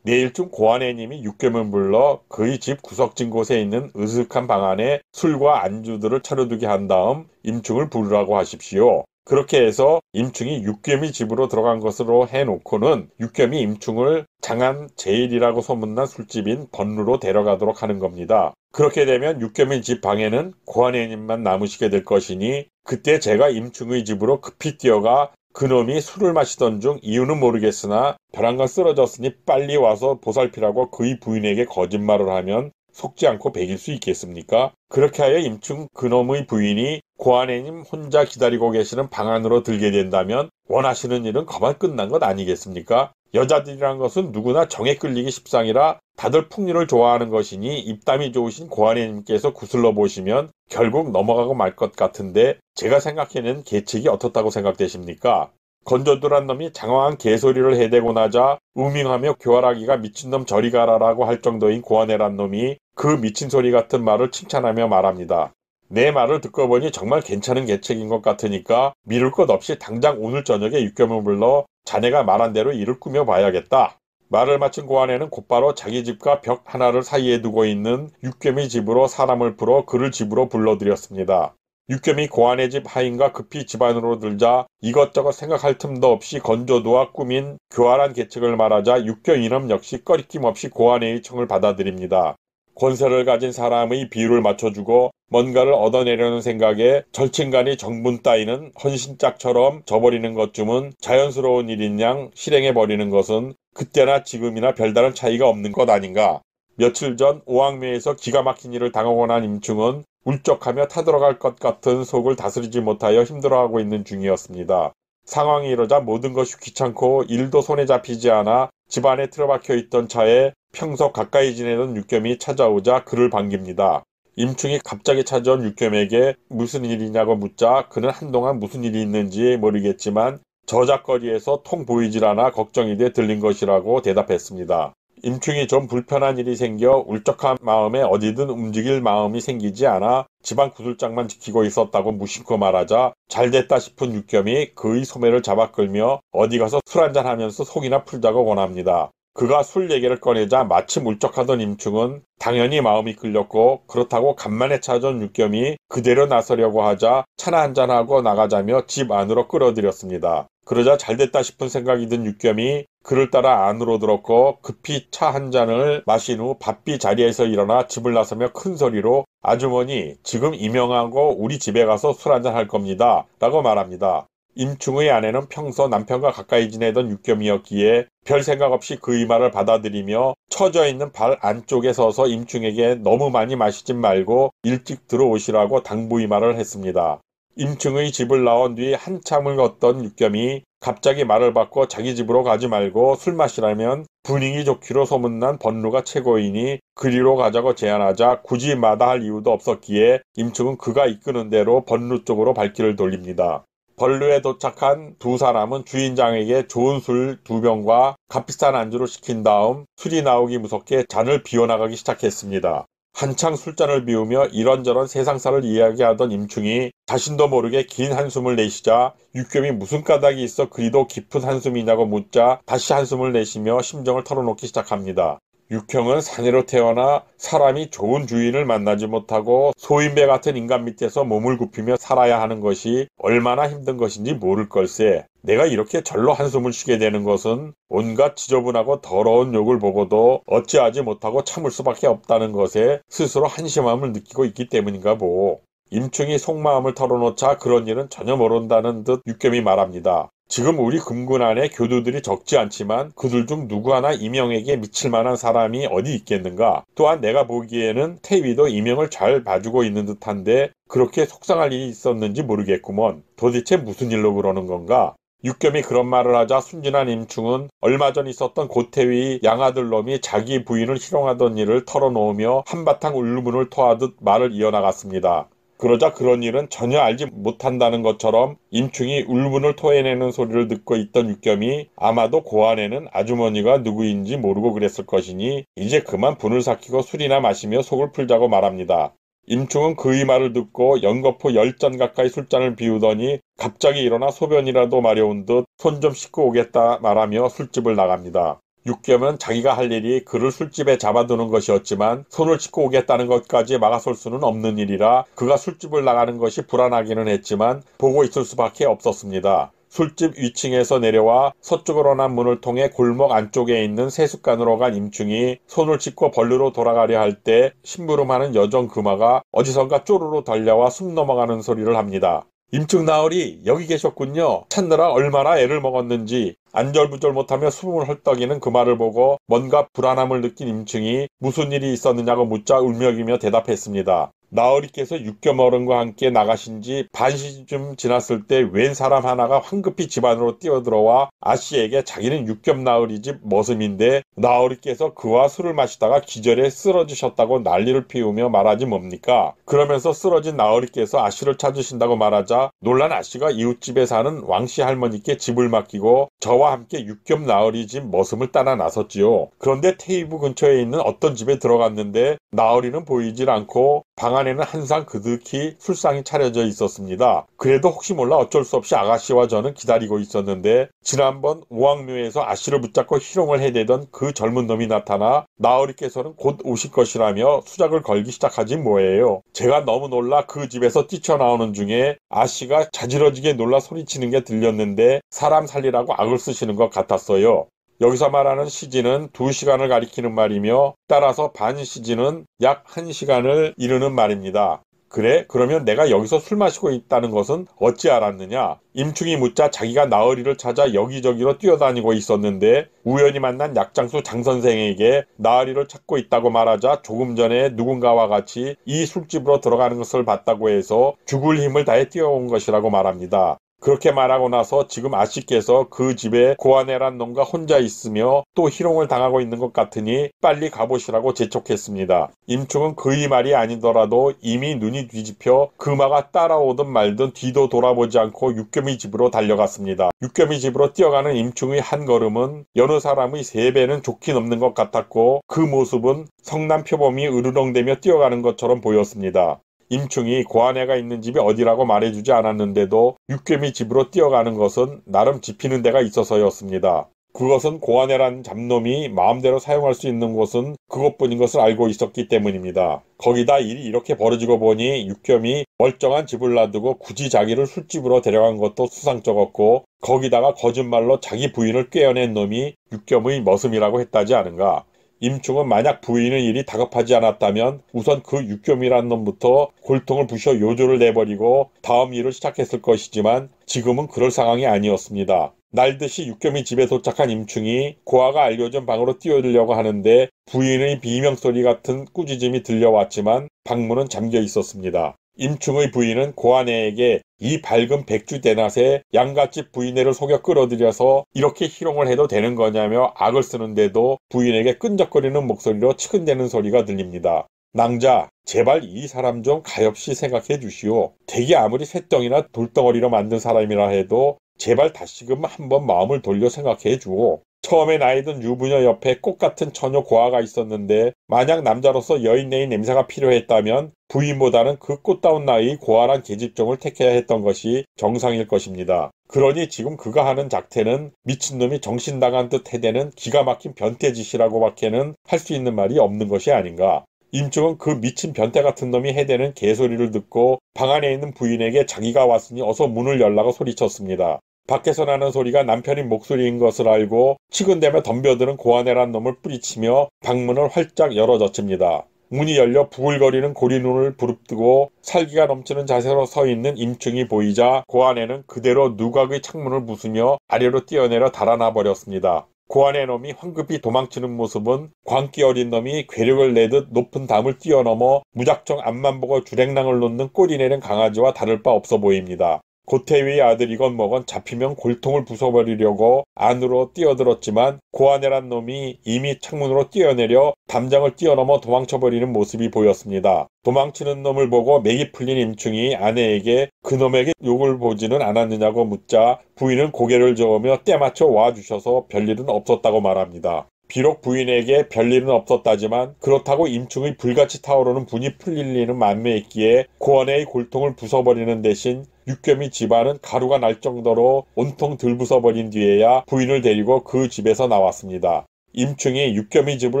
내일쯤 고아내님이 육겸을 불러 그의 집 구석진 곳에 있는 으슥한 방 안에 술과 안주들을 차려두게 한 다음 임충을 부르라고 하십시오. 그렇게 해서 임충이 육겸이 집으로 들어간 것으로 해놓고는 육겸이 임충을 장안 제일이라고 소문난 술집인 번루로 데려가도록 하는 겁니다. 그렇게 되면 육겸이 집 방에는 고아내님만 남으시게 될 것이니 그때 제가 임충의 집으로 급히 뛰어가 그놈이 술을 마시던 중 이유는 모르겠으나 벼랑간 쓰러졌으니 빨리 와서 보살피라고 그의 부인에게 거짓말을 하면 속지 않고 배길 수 있겠습니까? 그렇게 하여 임충 그놈의 부인이 고아내님 혼자 기다리고 계시는 방 안으로 들게 된다면 원하시는 일은 거만 끝난 것 아니겠습니까? 여자들이란 것은 누구나 정에 끌리기 십상이라 다들 풍류를 좋아하는 것이니 입담이 좋으신 고아내님께서 구슬러 보시면 결국 넘어가고 말 것 같은데 제가 생각해낸 계책이 어떻다고 생각되십니까? 건조들한 놈이 장황한 개소리를 해대고 나자 우밍하며 교활하기가 미친놈 저리 가라라고 할 정도인 고아내란 놈이 그 미친 소리 같은 말을 칭찬하며 말합니다. 내 말을 듣고 보니 정말 괜찮은 계책인 것 같으니까 미룰 것 없이 당장 오늘 저녁에 육겸을 불러 자네가 말한 대로 일을 꾸며봐야겠다. 말을 마친 고아내는 곧바로 자기 집과 벽 하나를 사이에 두고 있는 육겸이 집으로 사람을 풀어 그를 집으로 불러들였습니다. 육겸이 고아내 집 하인과 급히 집 안으로 들자 이것저것 생각할 틈도 없이 건조도와 꾸민 교활한 계책을 말하자 육겸 이놈 역시 꺼리낌 없이 고아내의 청을 받아들입니다. 권세를 가진 사람의 비율을 맞춰주고 뭔가를 얻어내려는 생각에 절친간이 정분 따위는 헌신짝처럼 져버리는 것쯤은 자연스러운 일인 양 실행해버리는 것은 그때나 지금이나 별다른 차이가 없는 것 아닌가. 며칠 전 오왕묘에서 기가 막힌 일을 당하고 난 임충은 울적하며 타들어갈 것 같은 속을 다스리지 못하여 힘들어하고 있는 중이었습니다. 상황이 이러자 모든 것이 귀찮고 일도 손에 잡히지 않아 집안에 틀어박혀 있던 차에 평소 가까이 지내던 육겸이 찾아오자 그를 반깁니다. 임충이 갑자기 찾아온 육겸에게 무슨 일이냐고 묻자 그는 한동안 무슨 일이 있는지 모르겠지만 저작거리에서 통 보이질 않아 걱정이 돼 들린 것이라고 대답했습니다. 임충이 좀 불편한 일이 생겨 울적한 마음에 어디든 움직일 마음이 생기지 않아 집안 구슬장만 지키고 있었다고 무심코 말하자 잘됐다 싶은 육겸이 그의 소매를 잡아 끌며 어디 가서 술 한잔하면서 속이나 풀자고 권합니다. 그가 술 얘기를 꺼내자 마침 울적하던 임충은 당연히 마음이 끌렸고 그렇다고 간만에 찾아온 육겸이 그대로 나서려고 하자 차나 한잔하고 나가자며 집 안으로 끌어들였습니다. 그러자 잘됐다 싶은 생각이 든 육겸이 그를 따라 안으로 들었고 급히 차 한 잔을 마신 후 바삐 자리에서 일어나 집을 나서며 큰 소리로 아주머니 지금 이명하고 우리 집에 가서 술 한잔 할 겁니다 라고 말합니다. 임충의 아내는 평소 남편과 가까이 지내던 육겸이었기에 별 생각 없이 그의 말을 받아들이며 처져 있는 발 안쪽에 서서 임충에게 너무 많이 마시진 말고 일찍 들어오시라고 당부의 말을 했습니다. 임충의 집을 나온 뒤 한참을 걷던 육겸이 갑자기 말을 바꿔 자기 집으로 가지 말고 술 마시라면 분위기 좋기로 소문난 번루가 최고이니 그리로 가자고 제안하자 굳이 마다할 이유도 없었기에 임충은 그가 이끄는 대로 번루 쪽으로 발길을 돌립니다. 번루에 도착한 두 사람은 주인장에게 좋은 술 2병과 값비싼 안주를 시킨 다음 술이 나오기 무섭게 잔을 비워나가기 시작했습니다. 한창 술잔을 비우며 이런저런 세상사를 이야기하던 임충이 자신도 모르게 긴 한숨을 내쉬자 육겸이 무슨 까닭이 있어 그리도 깊은 한숨이냐고 묻자 다시 한숨을 내쉬며 심정을 털어놓기 시작합니다. 육형은 사내로 태어나 사람이 좋은 주인을 만나지 못하고 소인배 같은 인간 밑에서 몸을 굽히며 살아야 하는 것이 얼마나 힘든 것인지 모를 걸세. 내가 이렇게 절로 한숨을 쉬게 되는 것은 온갖 지저분하고 더러운 욕을 보고도 어찌하지 못하고 참을 수밖에 없다는 것에 스스로 한심함을 느끼고 있기 때문인가 보. 임충이 속마음을 털어놓자 그런 일은 전혀 모른다는 듯 육겸이 말합니다. 지금 우리 금군 안에 교두들이 적지 않지만 그들 중 누구 하나 이명에게 미칠 만한 사람이 어디 있겠는가. 또한 내가 보기에는 태위도 이명을 잘 봐주고 있는 듯한데 그렇게 속상할 일이 있었는지 모르겠구먼. 도대체 무슨 일로 그러는 건가. 육겸이 그런 말을 하자 순진한 임충은 얼마 전 있었던 고태위 양아들 놈이 자기 부인을 희롱하던 일을 털어놓으며 한바탕 울문을 토하듯 말을 이어나갔습니다. 그러자 그런 일은 전혀 알지 못한다는 것처럼 임충이 울분을 토해내는 소리를 듣고 있던 육겸이 아마도 고아내는 아주머니가 누구인지 모르고 그랬을 것이니 이제 그만 분을 삭히고 술이나 마시며 속을 풀자고 말합니다. 임충은 그의 말을 듣고 연거푸 10잔 가까이 술잔을 비우더니 갑자기 일어나 소변이라도 마려운 듯 손 좀 씻고 오겠다 말하며 술집을 나갑니다. 육겸은 자기가 할 일이 그를 술집에 잡아두는 것이었지만 손을 씻고 오겠다는 것까지 막아설 수는 없는 일이라 그가 술집을 나가는 것이 불안하기는 했지만 보고 있을 수밖에 없었습니다. 술집 위층에서 내려와 서쪽으로 난 문을 통해 골목 안쪽에 있는 세숫간으로 간 임충이 손을 씻고 벌르로 돌아가려 할 때 심부름하는 여종 금화가 어디선가 쪼르르 달려와 숨 넘어가는 소리를 합니다. 임충 나으리 여기 계셨군요. 찾느라 얼마나 애를 먹었는지. 안절부절 못하며 숨을 헐떡이는 그 말을 보고 뭔가 불안함을 느낀 임충이 무슨 일이 있었느냐고 묻자 울먹이며 대답했습니다. 나으리께서 육겸 어른과 함께 나가신 지 반시쯤 지났을 때 웬 사람 하나가 황급히 집 안으로 뛰어들어와 아씨에게 자기는 육겸 나으리 집 머슴인데 나으리께서 그와 술을 마시다가 기절해 쓰러지셨다고 난리를 피우며 말하지 뭡니까? 그러면서 쓰러진 나으리께서 아씨를 찾으신다고 말하자 놀란 아씨가 이웃집에 사는 왕씨 할머니께 집을 맡기고 저와 함께 육겸 나으리 집 머슴을 따라 나섰지요. 그런데 테이브 근처에 있는 어떤 집에 들어갔는데 나으리는 보이질 않고 방 안에는 항상 그득히 술상이 차려져 있었습니다. 그래도 혹시 몰라 어쩔 수 없이 아가씨와 저는 기다리고 있었는데 지난번 우왕묘에서 아씨를 붙잡고 희롱을 해대던 그 젊은 놈이 나타나 나으리께서는 곧 오실 것이라며 수작을 걸기 시작하지 뭐예요. 제가 너무 놀라 그 집에서 뛰쳐나오는 중에 아씨가 자지러지게 놀라 소리치는 게 들렸는데 사람 살리라고 악을 쓰시는 것 같았어요. 여기서 말하는 시진은 2시간을 가리키는 말이며 따라서 반시진은 약 1시간을 이르는 말입니다. 그래? 그러면 내가 여기서 술 마시고 있다는 것은 어찌 알았느냐? 임충이 묻자 자기가 나으리를 찾아 여기저기로 뛰어다니고 있었는데 우연히 만난 약장수 장선생에게 나으리를 찾고 있다고 말하자 조금 전에 누군가와 같이 이 술집으로 들어가는 것을 봤다고 해서 죽을 힘을 다해 뛰어온 것이라고 말합니다. 그렇게 말하고 나서 지금 아씨께서 그 집에 고아내란 놈과 혼자 있으며 또 희롱을 당하고 있는 것 같으니 빨리 가보시라고 재촉했습니다. 임충은 그의 말이 아니더라도 이미 눈이 뒤집혀 금화가 따라오든 말든 뒤도 돌아보지 않고 육겸이 집으로 달려갔습니다. 육겸이 집으로 뛰어가는 임충의 한 걸음은 여느 사람의 3배는 좋게 넘는 것 같았고 그 모습은 성남 표범이 으르렁대며 뛰어가는 것처럼 보였습니다. 임충이 고아내가 있는 집이 어디라고 말해주지 않았는데도 육겸이 집으로 뛰어가는 것은 나름 짚히는 데가 있어서였습니다. 그것은 고아내란 잡놈이 마음대로 사용할 수 있는 곳은 그것뿐인 것을 알고 있었기 때문입니다. 거기다 일이 이렇게 벌어지고 보니 육겸이 멀쩡한 집을 놔두고 굳이 자기를 술집으로 데려간 것도 수상쩍었고 거기다가 거짓말로 자기 부인을 꿰어낸 놈이 육겸의 머슴이라고 했다지 않은가. 임충은 만약 부인의 일이 다급하지 않았다면 우선 그 육겸이란 놈부터 골통을 부셔 요조를 내버리고 다음 일을 시작했을 것이지만 지금은 그럴 상황이 아니었습니다. 날듯이 육겸이 집에 도착한 임충이 고아가 알려준 방으로 뛰어들려고 하는데 부인의 비명소리 같은 꾸짖음이 들려왔지만 방문은 잠겨 있었습니다. 임충의 부인은 고아내에게 이 밝은 백주 대낮에 양갓집 부인네를 속여 끌어들여서 이렇게 희롱을 해도 되는 거냐며 악을 쓰는데도 부인에게 끈적거리는 목소리로 치근대는 소리가 들립니다. 낭자, 제발 이 사람 좀 가엾이 생각해 주시오. 대기 아무리 쇳덩이나 돌덩어리로 만든 사람이라 해도 제발 다시금 한번 마음을 돌려 생각해 주오. 처음에 나이든 유부녀 옆에 꽃같은 처녀 고아가 있었는데 만약 남자로서 여인네의 냄새가 필요했다면 부인보다는 그 꽃다운 나이의 고아란 계집종을 택해야 했던 것이 정상일 것입니다. 그러니 지금 그가 하는 작태는 미친놈이 정신나간 듯 해대는 기가 막힌 변태짓이라고 밖에는 할 수 있는 말이 없는 것이 아닌가. 임충은 그 미친 변태 같은 놈이 해대는 개소리를 듣고 방 안에 있는 부인에게 자기가 왔으니 어서 문을 열라고 소리쳤습니다. 밖에서 나는 소리가 남편의 목소리인 것을 알고 치근대며 덤벼드는 고아내란 놈을 뿌리치며 방문을 활짝 열어젖힙니다. 문이 열려 부글거리는 고리눈을 부릅뜨고 살기가 넘치는 자세로 서 있는 임충이 보이자 고아내는 그대로 누각의 창문을 부수며 아래로 뛰어내려 달아나 버렸습니다. 고아내 놈이 황급히 도망치는 모습은 광기 어린 놈이 괴력을 내듯 높은 담을 뛰어넘어 무작정 앞만 보고 주랭랑을 놓는 꼬리 내는 강아지와 다를 바 없어 보입니다. 고태위의 아들이건 뭐건 잡히면 골통을 부숴버리려고 안으로 뛰어들었지만 고아내란 놈이 이미 창문으로 뛰어내려 담장을 뛰어넘어 도망쳐버리는 모습이 보였습니다. 도망치는 놈을 보고 맥이 풀린 임충이 아내에게 그놈에게 욕을 보지는 않았느냐고 묻자 부인은 고개를 저으며 때맞춰 와주셔서 별일은 없었다고 말합니다. 비록 부인에게 별일은 없었다지만 그렇다고 임충의 불같이 타오르는 분이 풀릴 리는 만무했기에 고아내의 골통을 부숴버리는 대신 육겸이 집안은 가루가 날 정도로 온통 들부숴버린 뒤에야 부인을 데리고 그 집에서 나왔습니다. 임충이 육겸이 집을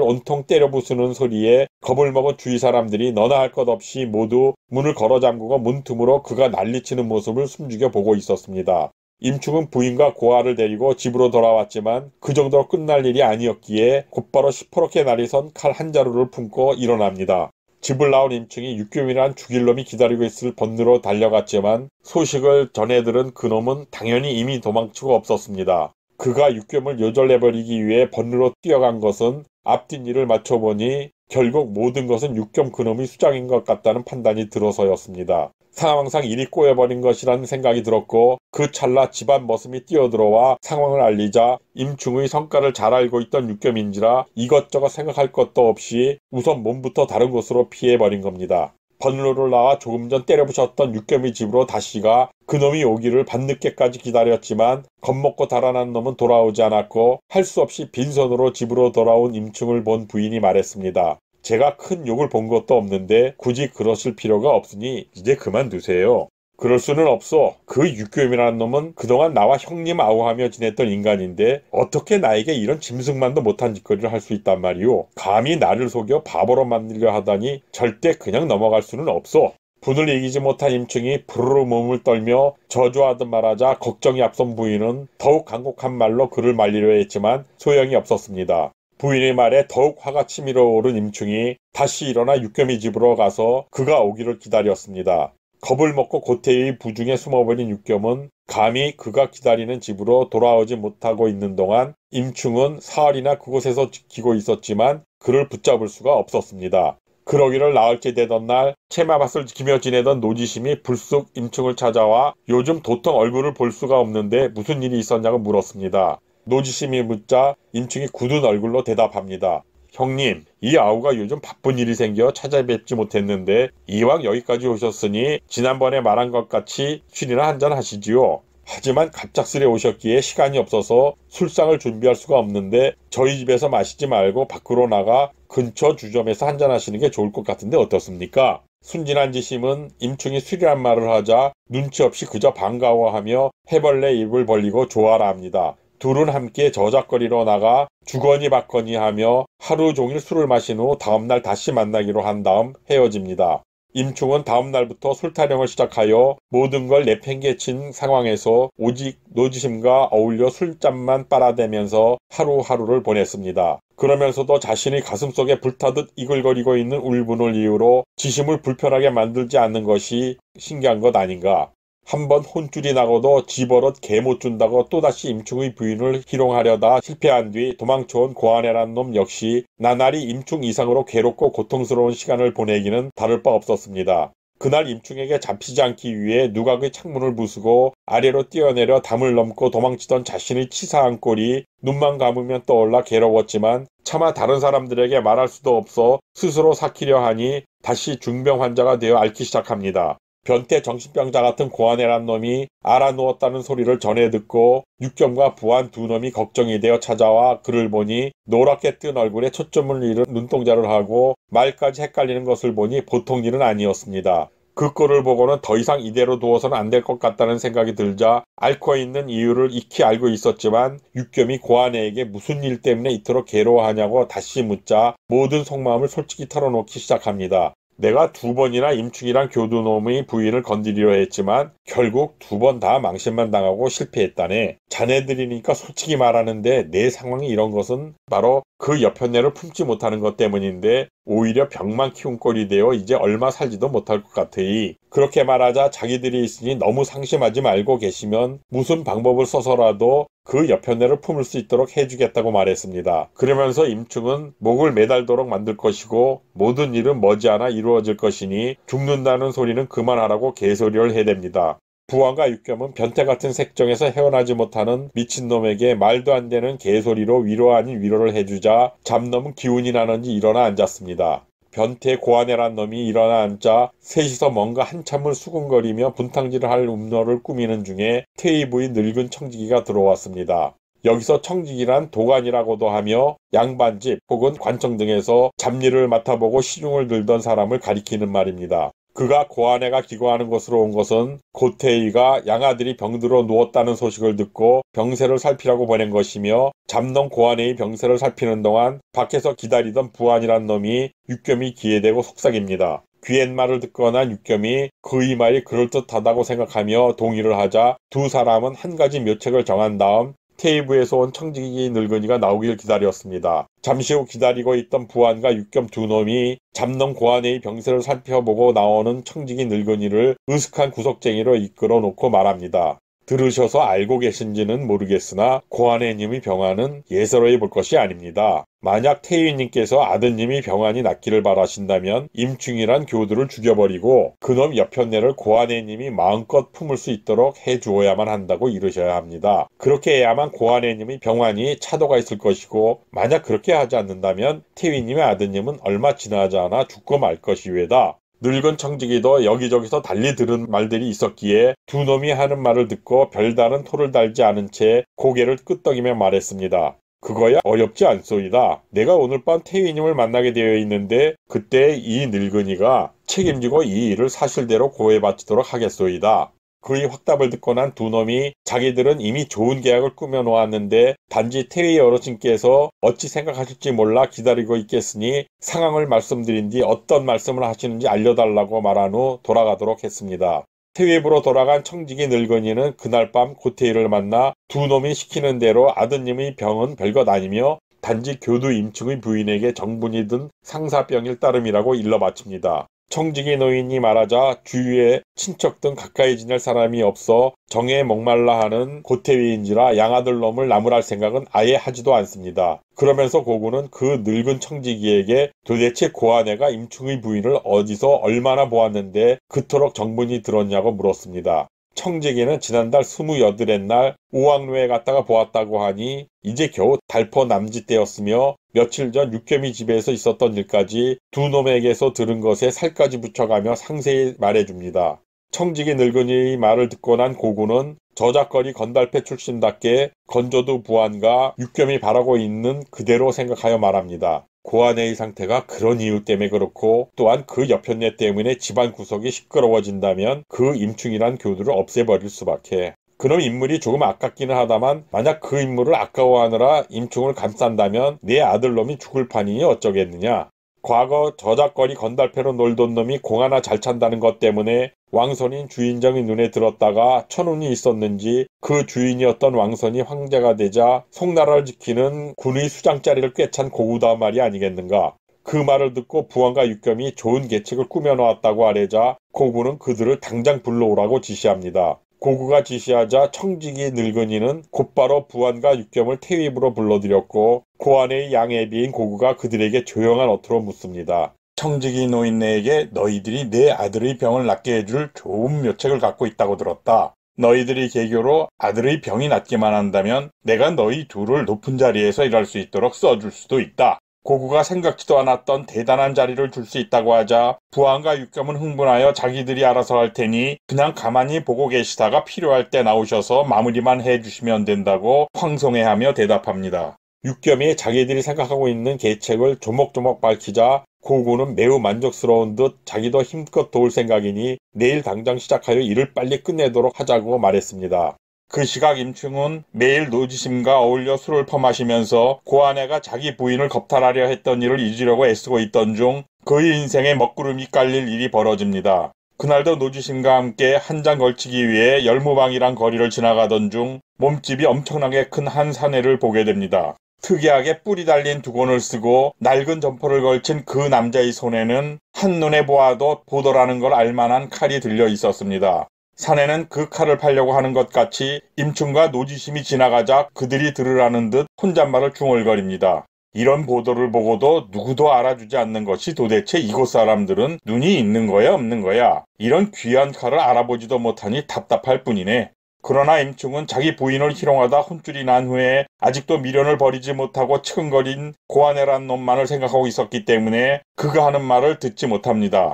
온통 때려 부수는 소리에 겁을 먹은 주위 사람들이 너나 할 것 없이 모두 문을 걸어 잠그고 문틈으로 그가 난리치는 모습을 숨죽여 보고 있었습니다. 임충은 부인과 고아를 데리고 집으로 돌아왔지만 그 정도로 끝날 일이 아니었기에 곧바로 시퍼렇게 날이 선 칼 한 자루를 품고 일어납니다. 집을 나온 임충이 육겸이란 죽일 놈이 기다리고 있을 번느로 달려갔지만 소식을 전해 들은 그놈은 당연히 이미 도망치고 없었습니다. 그가 육겸을 요절내버리기 위해 번느로 뛰어간 것은 앞뒷 일을 맞춰보니 결국 모든 것은 육겸 그놈이 수장인 것 같다는 판단이 들어서였습니다. 상황상 일이 꼬여버린 것이라는 생각이 들었고 그 찰나 집안 머슴이 뛰어들어와 상황을 알리자 임충의 성깔을 잘 알고 있던 육겸인지라 이것저것 생각할 것도 없이 우선 몸부터 다른 곳으로 피해버린 겁니다. 번로를 나와 조금 전 때려부셨던 육겸이 집으로 다시 가 그놈이 오기를 밤늦게까지 기다렸지만 겁먹고 달아난 놈은 돌아오지 않았고 할 수 없이 빈손으로 집으로 돌아온 임충을 본 부인이 말했습니다. 제가 큰 욕을 본 것도 없는데 굳이 그러실 필요가 없으니 이제 그만두세요. 그럴 수는 없어. 그 육겸이라는 놈은 그동안 나와 형님 아우하며 지냈던 인간인데 어떻게 나에게 이런 짐승만도 못한 짓거리를 할 수 있단 말이오. 감히 나를 속여 바보로 만들려 하다니 절대 그냥 넘어갈 수는 없어. 분을 이기지 못한 임충이 부르르 몸을 떨며 저주하듯 말하자 걱정이 앞선 부인은 더욱 간곡한 말로 그를 말리려 했지만 소용이 없었습니다. 부인의 말에 더욱 화가 치밀어 오른 임충이 다시 일어나 육겸이 집으로 가서 그가 오기를 기다렸습니다. 겁을 먹고 고태의 부중에 숨어버린 육겸은 감히 그가 기다리는 집으로 돌아오지 못하고 있는 동안 임충은 사흘이나 그곳에서 지키고 있었지만 그를 붙잡을 수가 없었습니다. 그러기를 나흘째 되던 날 채마밭을 지키며 지내던 노지심이 불쑥 임충을 찾아와 요즘 도통 얼굴을 볼 수가 없는데 무슨 일이 있었냐고 물었습니다. 노지심이 묻자 임충이 굳은 얼굴로 대답합니다. 형님, 이 아우가 요즘 바쁜 일이 생겨 찾아뵙지 못했는데 이왕 여기까지 오셨으니 지난번에 말한 것 같이 술이나 한잔 하시지요. 하지만 갑작스레 오셨기에 시간이 없어서 술상을 준비할 수가 없는데 저희 집에서 마시지 말고 밖으로 나가 근처 주점에서 한잔 하시는 게 좋을 것 같은데 어떻습니까? 순진한 지심은 임충이 술이란 말을 하자 눈치 없이 그저 반가워하며 해벌레 입을 벌리고 좋아라 합니다. 둘은 함께 저작거리러 나가 주거니 받거니 하며 하루 종일 술을 마신 후 다음날 다시 만나기로 한 다음 헤어집니다. 임충은 다음날부터 술 타령을 시작하여 모든 걸 내팽개친 상황에서 오직 노지심과 어울려 술잔만 빨아대면서 하루하루를 보냈습니다. 그러면서도 자신의 가슴속에 불타듯 이글거리고 있는 울분을 이유로 지심을 불편하게 만들지 않는 것이 신기한 것 아닌가. 한번 혼쭐이 나고도 집버릇 개 못 준다고 또다시 임충의 부인을 희롱하려다 실패한 뒤 도망쳐온 고아내란 놈 역시 나날이 임충 이상으로 괴롭고 고통스러운 시간을 보내기는 다를 바 없었습니다. 그날 임충에게 잡히지 않기 위해 누각의 창문을 부수고 아래로 뛰어내려 담을 넘고 도망치던 자신의 치사한 꼴이 눈만 감으면 떠올라 괴로웠지만 차마 다른 사람들에게 말할 수도 없어 스스로 삭히려 하니 다시 중병 환자가 되어 앓기 시작합니다. 변태 정신병자 같은 고아내란 놈이 알아누웠다는 소리를 전해 듣고 육겸과 부한 두 놈이 걱정이 되어 찾아와 그를 보니 노랗게 뜬 얼굴에 초점을 잃은 눈동자를 하고 말까지 헷갈리는 것을 보니 보통 일은 아니었습니다. 그 꼴을 보고는 더 이상 이대로 두어서는 안 될 것 같다는 생각이 들자 앓고 있는 이유를 익히 알고 있었지만 육겸이 고아내에게 무슨 일 때문에 이토록 괴로워하냐고 다시 묻자 모든 속마음을 솔직히 털어놓기 시작합니다. 내가 2번이나 임충이란 교두놈의 부인을 건드리려 했지만 결국 2번 다 망신만 당하고 실패했다네. 자네들이니까 솔직히 말하는데 내 상황이 이런 것은 바로 그 여편네를 품지 못하는 것 때문인데 오히려 병만 키운 꼴이 되어 이제 얼마 살지도 못할 것 같으니 그렇게 말하자 자기들이 있으니 너무 상심하지 말고 계시면 무슨 방법을 써서라도 그 여편네를 품을 수 있도록 해주겠다고 말했습니다. 그러면서 임충은 목을 매달도록 만들 것이고 모든 일은 머지않아 이루어질 것이니 죽는다는 소리는 그만하라고 개소리를 해댑니다. 부한과 육겸은 변태 같은 색정에서 헤어나지 못하는 미친놈에게 말도 안 되는 개소리로 위로 아닌 위로를 해주자 잡놈은 기운이 나는지 일어나 앉았습니다. 변태 고아내란 놈이 일어나 앉자 셋이서 뭔가 한참을 수군거리며 분탕질을 할 음료를 꾸미는 중에 테이브의 늙은 청지기가 들어왔습니다. 여기서 청직이란 도관이라고도 하며 양반집 혹은 관청 등에서 잡일을 맡아보고 시중을 들던 사람을 가리키는 말입니다. 그가 고아내가 기거하는 곳으로 온 것은 고태의가 양아들이 병들어 누웠다는 소식을 듣고 병세를 살피라고 보낸 것이며 잡농 고아내의 병세를 살피는 동안 밖에서 기다리던 부안이란 놈이 육겸이 귀에 대고 속삭입니다. 귀옛말을 듣고 난 육겸이 그의 말이 그럴듯하다고 생각하며 동의를 하자 두 사람은 한 가지 묘책을 정한 다음 테이브에서 온 청지기 늙은이가 나오길 기다렸습니다. 잠시 후 기다리고 있던 부안과 육겸 두 놈이 잡농 고아내의 병세를 살펴보고 나오는 청지기 늙은이를 으슥한 구석쟁이로 이끌어 놓고 말합니다. 들으셔서 알고 계신지는 모르겠으나 고아내님의 병환은 예사로이 볼 것이 아닙니다. 만약 태유님께서 아드님이 병환이 낫기를 바라신다면 임충이란 교두를 죽여버리고 그놈 여편네를 고아내님이 마음껏 품을 수 있도록 해주어야만 한다고 이르셔야 합니다. 그렇게 해야만 고아내님의 병환이 차도가 있을 것이고 만약 그렇게 하지 않는다면 태유님의 아드님은 얼마 지나지 않아 죽고 말 것이외다. 늙은 청지기도 여기저기서 달리 들은 말들이 있었기에 두 놈이 하는 말을 듣고 별다른 토를 달지 않은 채 고개를 끄덕이며 말했습니다. 그거야 어렵지 않소이다. 내가 오늘 밤 태위님을 만나게 되어 있는데 그때 이 늙은이가 책임지고 이 일을 사실대로 고해 바치도록 하겠소이다. 그의 확답을 듣고 난 두 놈이 자기들은 이미 좋은 계약을 꾸며 놓았는데 단지 태위 어르신께서 어찌 생각하실지 몰라 기다리고 있겠으니 상황을 말씀드린 뒤 어떤 말씀을 하시는지 알려달라고 말한 후 돌아가도록 했습니다. 태위부로 돌아간 청지기 늙은이는 그날 밤 고태희를 만나 두 놈이 시키는 대로 아드님의 병은 별것 아니며 단지 교두 임충의 부인에게 정분이 든 상사병일 따름이라고 일러 바칩니다. 청지기 노인이 말하자 주위에 친척 등 가까이 지낼 사람이 없어 정에 목말라 하는 고태위인지라 양아들 놈을 나무랄 생각은 아예 하지도 않습니다. 그러면서 고구는 그 늙은 청지기에게 도대체 고아내가 임충의 부인을 어디서 얼마나 보았는데 그토록 정분이 들었냐고 물었습니다. 청지기는 지난달 28날 오왕로에 갔다가 보았다고 하니 이제 겨우 달포 남짓 때였으며 며칠 전 육겸이 집에서 있었던 일까지 두 놈에게서 들은 것에 살까지 붙여가며 상세히 말해줍니다. 청지기 늙은이의 말을 듣고 난 고구는 저작거리 건달패 출신답게 건조두 부안과 육겸이 바라고 있는 그대로 생각하여 말합니다. 고아내의 상태가 그런 이유 때문에 그렇고 또한 그 여편네 때문에 집안 구석이 시끄러워진다면 그 임충이란 교두를 없애버릴 수밖에. 그놈 인물이 조금 아깝기는 하다만 만약 그 인물을 아까워하느라 임충을 감싼다면 내 아들놈이 죽을 판이니 어쩌겠느냐. 과거 저작거리 건달패로 놀던 놈이 공 하나 잘 찬다는 것 때문에 왕손인 주인정의 눈에 들었다가 천운이 있었는지 그 주인이었던 왕손이 황제가 되자 송나라를 지키는 군의 수장자리를 꿰찬 고구다 말이 아니겠는가. 그 말을 듣고 부안과 육겸이 좋은 계책을 꾸며놓았다고 아뢰자 고구는 그들을 당장 불러오라고 지시합니다. 고구가 지시하자 청지기 늙은이는 곧바로 부안과 육겸을 태위부로 불러들였고 고안의 양애비인 고구가 그들에게 조용한 어투로 묻습니다. 청지기 노인네에게 너희들이 내 아들의 병을 낫게 해줄 좋은 묘책을 갖고 있다고 들었다. 너희들이 개교로 아들의 병이 낫기만 한다면 내가 너희 둘을 높은 자리에서 일할 수 있도록 써줄 수도 있다. 고구가 생각지도 않았던 대단한 자리를 줄 수 있다고 하자 부안과 육겸은 흥분하여 자기들이 알아서 할 테니 그냥 가만히 보고 계시다가 필요할 때 나오셔서 마무리만 해주시면 된다고 황송해하며 대답합니다. 육겸이 자기들이 생각하고 있는 계책을 조목조목 밝히자 고구는 매우 만족스러운 듯 자기도 힘껏 도울 생각이니 내일 당장 시작하여 일을 빨리 끝내도록 하자고 말했습니다. 그 시각 임충은 매일 노지심과 어울려 술을 퍼마시면서 고아내가 자기 부인을 겁탈하려 했던 일을 잊으려고 애쓰고 있던 중 그의 인생에 먹구름이 깔릴 일이 벌어집니다. 그날도 노지심과 함께 한 장 걸치기 위해 열무방이란 거리를 지나가던 중 몸집이 엄청나게 큰 한 사내를 보게 됩니다. 특이하게 뿔이 달린 두건을 쓰고 낡은 점퍼를 걸친 그 남자의 손에는 한눈에 보아도 보더라는 걸 알만한 칼이 들려 있었습니다. 사내는 그 칼을 팔려고 하는 것 같이 임충과 노지심이 지나가자 그들이 들으라는 듯 혼잣말을 중얼거립니다. 이런 보도를 보고도 누구도 알아주지 않는 것이 도대체 이곳 사람들은 눈이 있는 거야 없는 거야. 이런 귀한 칼을 알아보지도 못하니 답답할 뿐이네. 그러나 임충은 자기 부인을 희롱하다 혼쭐이 난 후에 아직도 미련을 버리지 못하고 치근거린 고아내란 놈만을 생각하고 있었기 때문에 그가 하는 말을 듣지 못합니다.